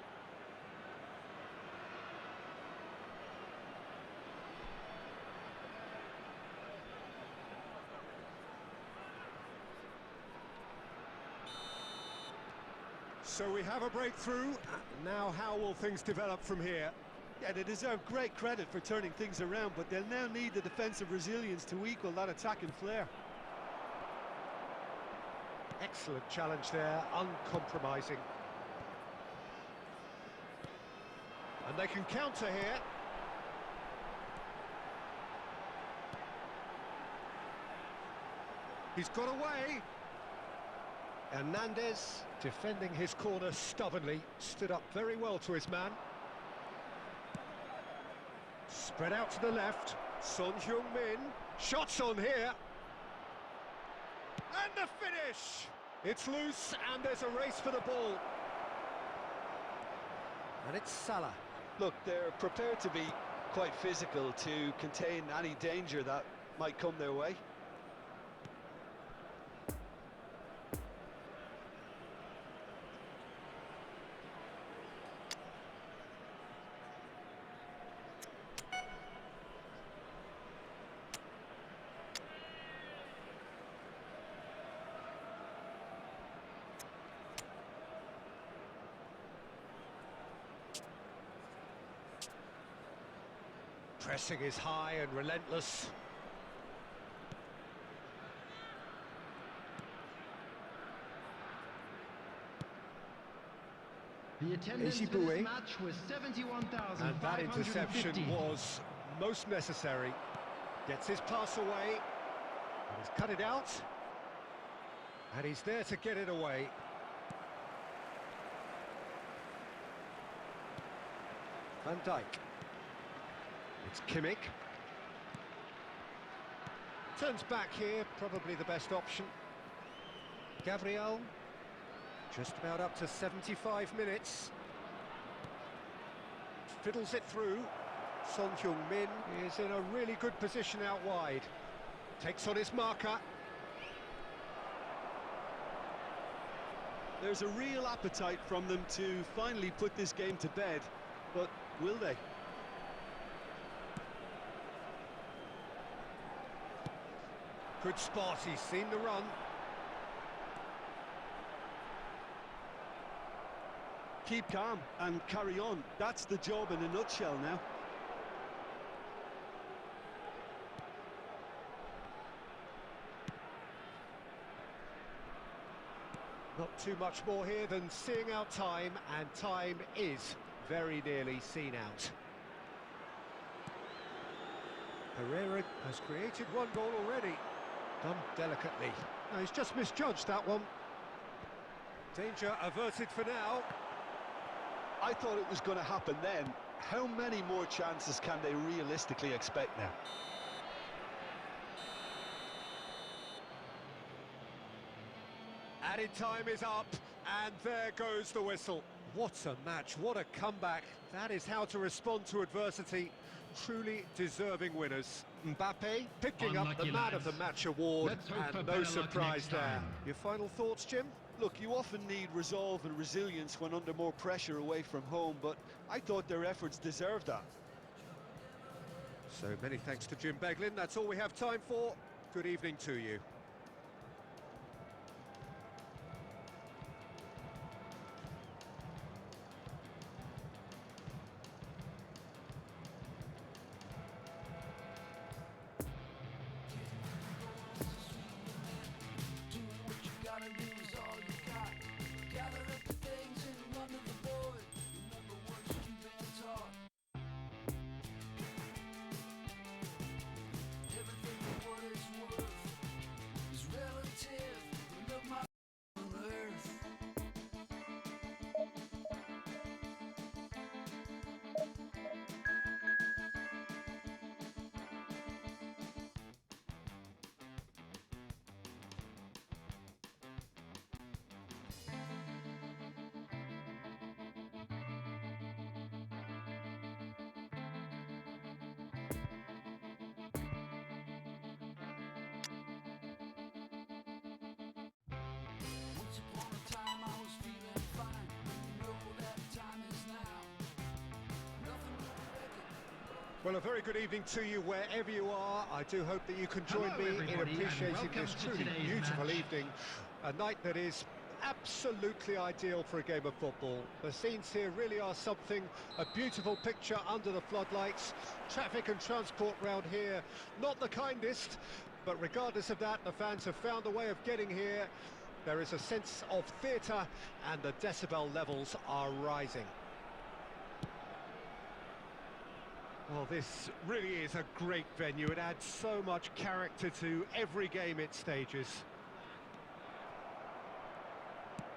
So we have a breakthrough. Now how will things develop from here? Yeah, they deserve great credit for turning things around, but they'll now need the defensive resilience to equal that attacking flair. Excellent challenge there, uncompromising. And they can counter here. He's got away. Hernandez, defending his corner stubbornly, stood up very well to his man. Spread out to the left, Son Heung-min, shots on here. And the finish! It's loose and there's a race for the ball. And it's Salah. Look, they're prepared to be quite physical to contain any danger that might come their way. Pressing is high and relentless. The attendance for this match was 71,550. And that interception was most necessary. Gets his pass away. And he's cut it out. And he's there to get it away. Van Dijk. It's Kimmich. Turns back here, probably the best option. Gabriel. Just about up to 75 minutes. Fiddles it through. Son Heung-min is in a really good position out wide. Takes on his marker. There's a real appetite from them to finally put this game to bed, but will they? Good spot, he's seen the run. Keep calm and carry on. That's the job in a nutshell now. Not too much more here than seeing out time, and time is very nearly seen out. Herrera has created one goal already. Done delicately. No, he's just misjudged that one. Danger averted for now. I thought it was going to happen then. How many more chances can they realistically expect now? Added time is up, and there goes the whistle. What a match, what a comeback. That is how to respond to adversity. Truly deserving winners. Mbappe picking up the Man of the Match award, and no surprise there. Your final thoughts, Jim? Look, you often need resolve and resilience when under more pressure away from home, but I thought their efforts deserved that. So many thanks to Jim Beglin. That's all we have time for. Good evening to you. Well, a very good evening to you wherever you are. I do hope that you can join me in appreciating this truly beautiful evening. A night that is absolutely ideal for a game of football. The scenes here really are something, a beautiful picture under the floodlights. Traffic and transport round here, not the kindest, but regardless of that, the fans have found a way of getting here. There is a sense of theatre and the decibel levels are rising. Well, this really is a great venue. It adds so much character to every game it stages.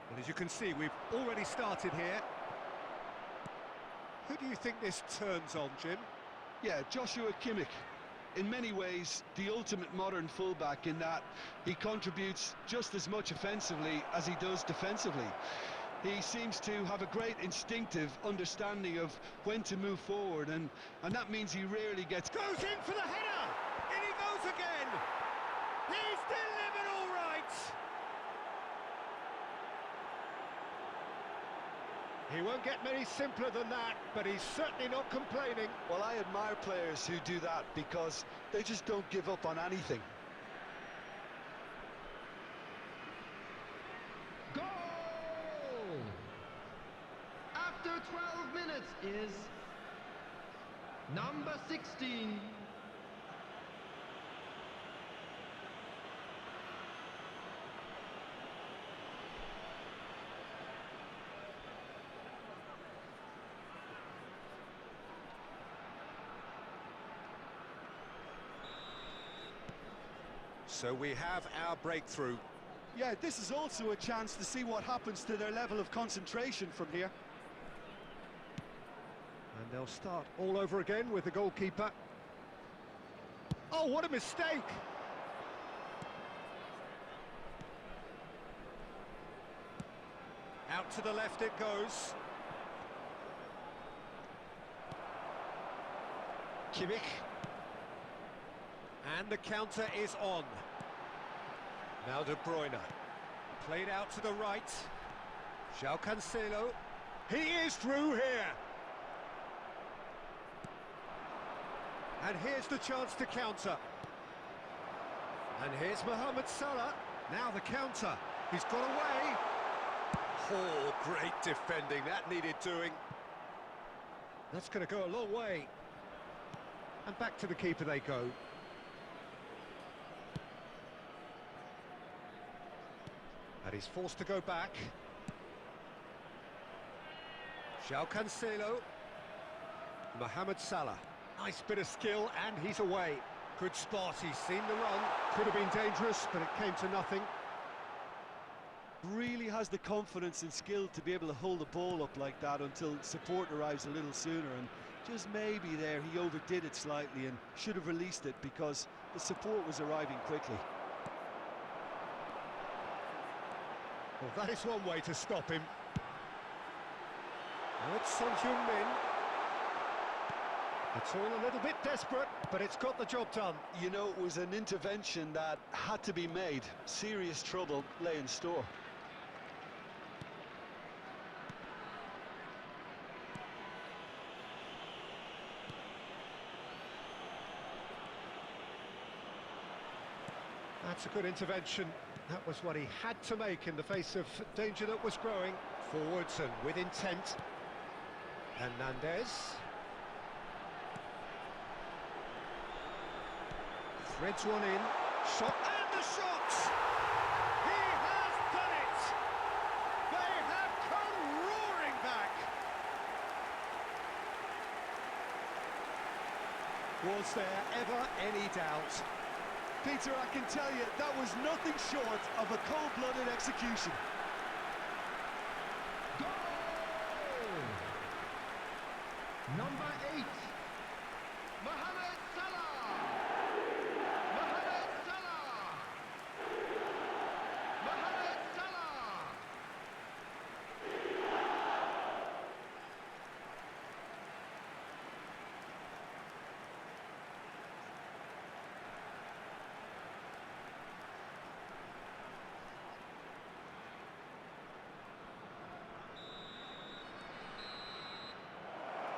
Well, as you can see, we've already started here. Who do you think this turns on, Jim? Yeah, Joshua Kimmich. In many ways, the ultimate modern fullback in that he contributes just as much offensively as he does defensively. He seems to have a great instinctive understanding of when to move forward, and that means he rarely gets... Goes in for the header! In he goes again! He's delivered all right! He won't get many simpler than that, but he's certainly not complaining. Well, I admire players who do that because they just don't give up on anything. Goal! After 12 minutes is number 16. So we have our breakthrough. Yeah, this is also a chance to see what happens to their level of concentration from here. And they'll start all over again with the goalkeeper. Oh, what a mistake! Out to the left it goes. Kimmich. And the counter is on. Now De Bruyne. Played out to the right. João Cancelo. He is through here. And here's the chance to counter. And here's Mohamed Salah. Now the counter. He's got away. Oh, great defending. That needed doing. That's going to go a long way. And back to the keeper they go. And he's forced to go back. João Cancelo. Mohamed Salah. Nice bit of skill, and he's away. Good spot, he's seen the run. Could have been dangerous, but it came to nothing. Really has the confidence and skill to be able to hold the ball up like that until support arrives a little sooner, and just maybe there he overdid it slightly and should have released it because the support was arriving quickly. Well, that is one way to stop him. Oh, it's Son Heung-min. It's all a little bit desperate, but it's got the job done. You know, it was an intervention that had to be made. Serious trouble lay in store. That's a good intervention. That was what he had to make in the face of danger that was growing. Forwards and with intent. Hernandez. Threads one in. Shot and the shot! He has done it! They have come roaring back! Was there ever any doubt? Peter, I can tell you, that was nothing short of a cold-blooded execution. Goal! Number 8, Mohamed Salah! Mohamed Salah! Mohamed Salah!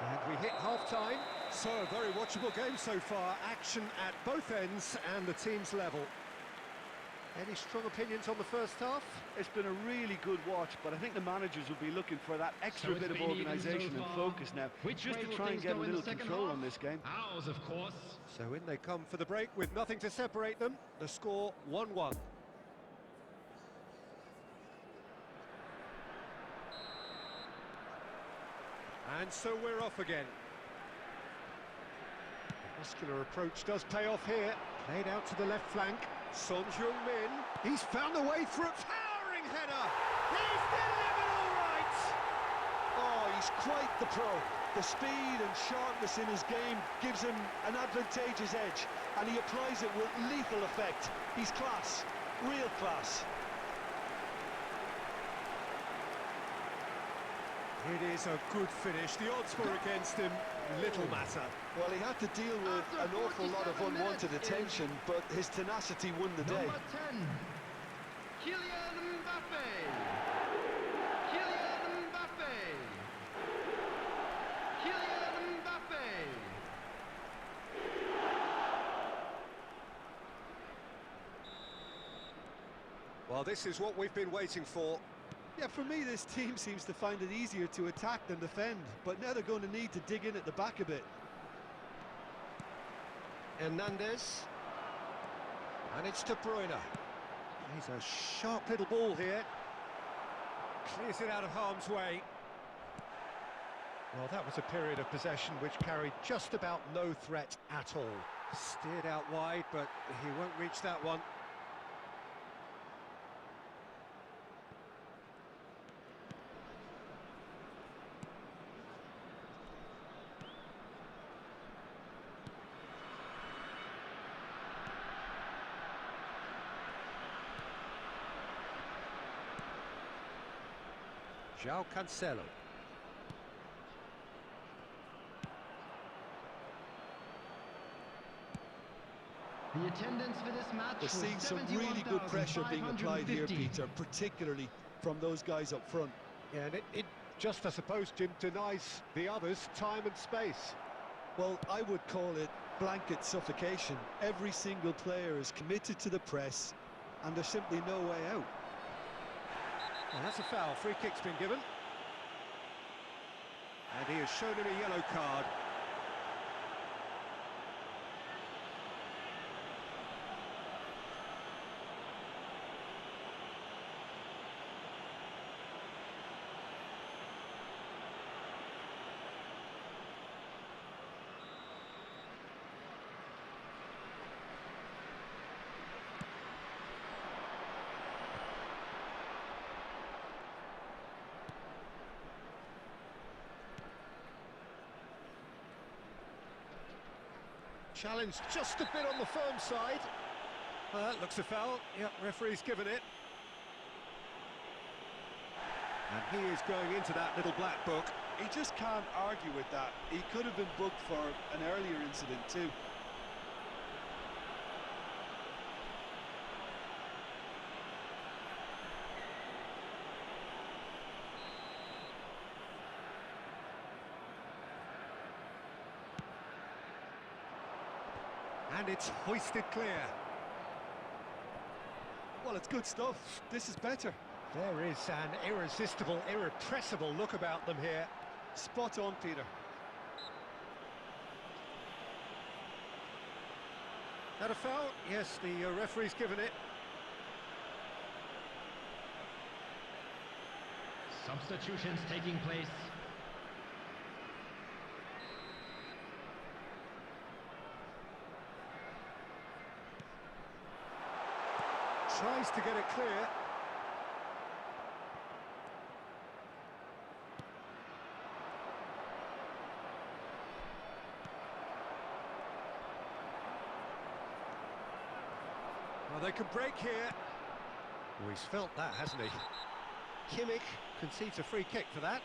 And we hit half-time. So, a very watchable game so far. Action at both ends and the team's level. Any strong opinions on the first half? It's been a really good watch, but I think the managers will be looking for that extra So it's bit of been even organisation so and far. focus now, Which just way to will try and things get a go in the little second control half? on this game. Ours, of course. So in they come for the break with nothing to separate them. The score 1-1. And so we're off again. The muscular approach does pay off here. Played out to the left flank. Son Heung-min. He's found a way through. Towering header. He's delivered all right. Oh, he's quite the pro. The speed and sharpness in his game gives him an advantageous edge, and he applies it with lethal effect. He's class, real class. It is a good finish. The odds were against him. Little matter. Well, he had to deal with an awful lot of unwanted attention, but his tenacity won the day. Number 10, Kylian Mbappe. Kylian Mbappe. Kylian Mbappe. Well, this is what we've been waiting for. Yeah, for me, this team seems to find it easier to attack than defend, but now they're going to need to dig in at the back a bit. Hernandez. And it's De Bruyne. He's a sharp little ball here. Clears it out of harm's way. Well, that was a period of possession which carried just about no threat at all. Steered out wide, but he won't reach that one. João Cancelo. The attendance for this match We're was seeing some really good pressure being applied here, 71,550. Peter, particularly from those guys up front. Yeah, and it just, I suppose, Jim, denies the others time and space. Well, I would call it blanket suffocation. Every single player is committed to the press, and there's simply no way out. Well, that's a foul. Free kick's been given. And he has shown him a yellow card. Challenge just a bit on the firm side. That looks a foul. Yep, referee's given it. And he is going into that little black book. He just can't argue with that. He could have been booked for an earlier incident too. And it's hoisted clear. Well, it's good stuff. This is better. There is an irresistible, irrepressible look about them here. Spot on, Peter. That a foul? Yes, the referee's given it. Substitutions taking place. Tries to get it clear. Well, they can break here. Oh, he's felt that, hasn't he? Kimmich concedes a free kick for that.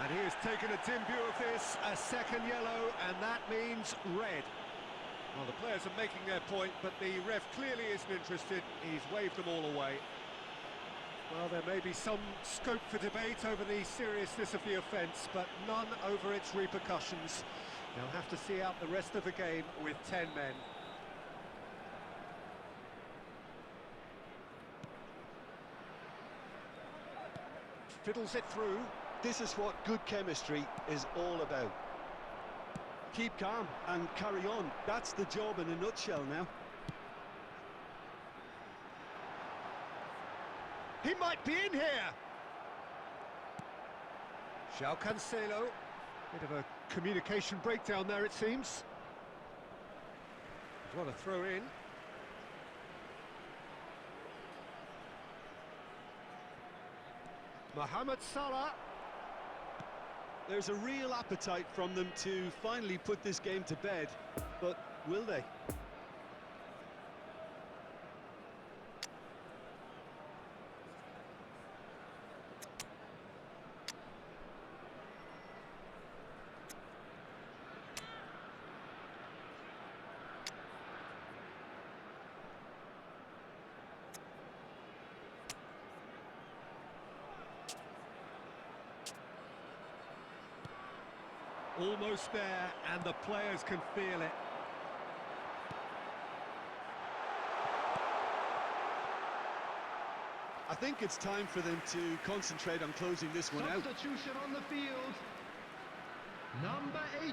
And he has taken a dim view of this, a second yellow, and that means red. Well, the players are making their point, but the ref clearly isn't interested. He's waved them all away. Well, there may be some scope for debate over the seriousness of the offence, but none over its repercussions. They'll have to see out the rest of the game with 10 men. Fiddles it through. This is what good chemistry is all about. Keep calm and carry on. That's the job in a nutshell now. He might be in here! João Cancelo. Bit of a communication breakdown there, it seems. What a throw in. Mohamed Salah. There's a real appetite from them to finally put this game to bed, but will they? Almost there, and the players can feel it. I think it's time for them to concentrate on closing this one out. Substitution on the field. Number 18.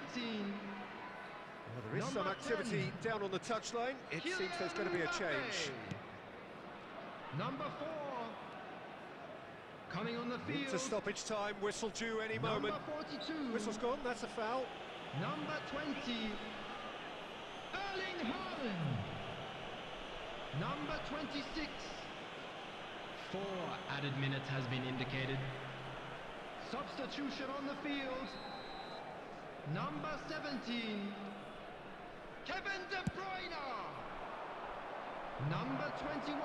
Well, there is some Number activity 10. down on the touchline. It seems there's going to be a change. Number 4. Coming on the field. Into stoppage time, whistle due any moment. Number 42. Whistle's gone, that's a foul. Number 20. Erling Haaland. Number 26. 4 added minutes has been indicated. Substitution on the field. Number 17. Kevin De Bruyne. Number 21.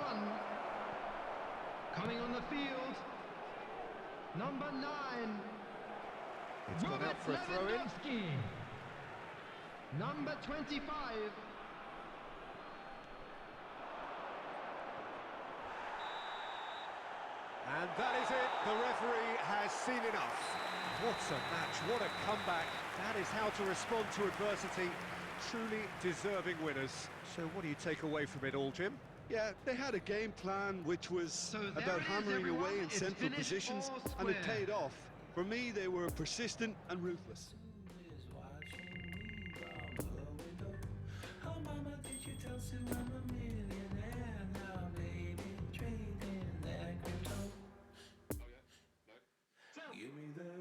Coming on the field. Number 9. It's gone out for a throw-in. Number 25. And that is it. The referee has seen enough. What a match, what a comeback. That is how to respond to adversity. Truly deserving winners. So what do you take away from it all, Jim? Yeah, they had a game plan which was there about it is, hammering everyone. away in It's central finished positions, all and it square. paid off. For me, they were persistent and ruthless. Give me that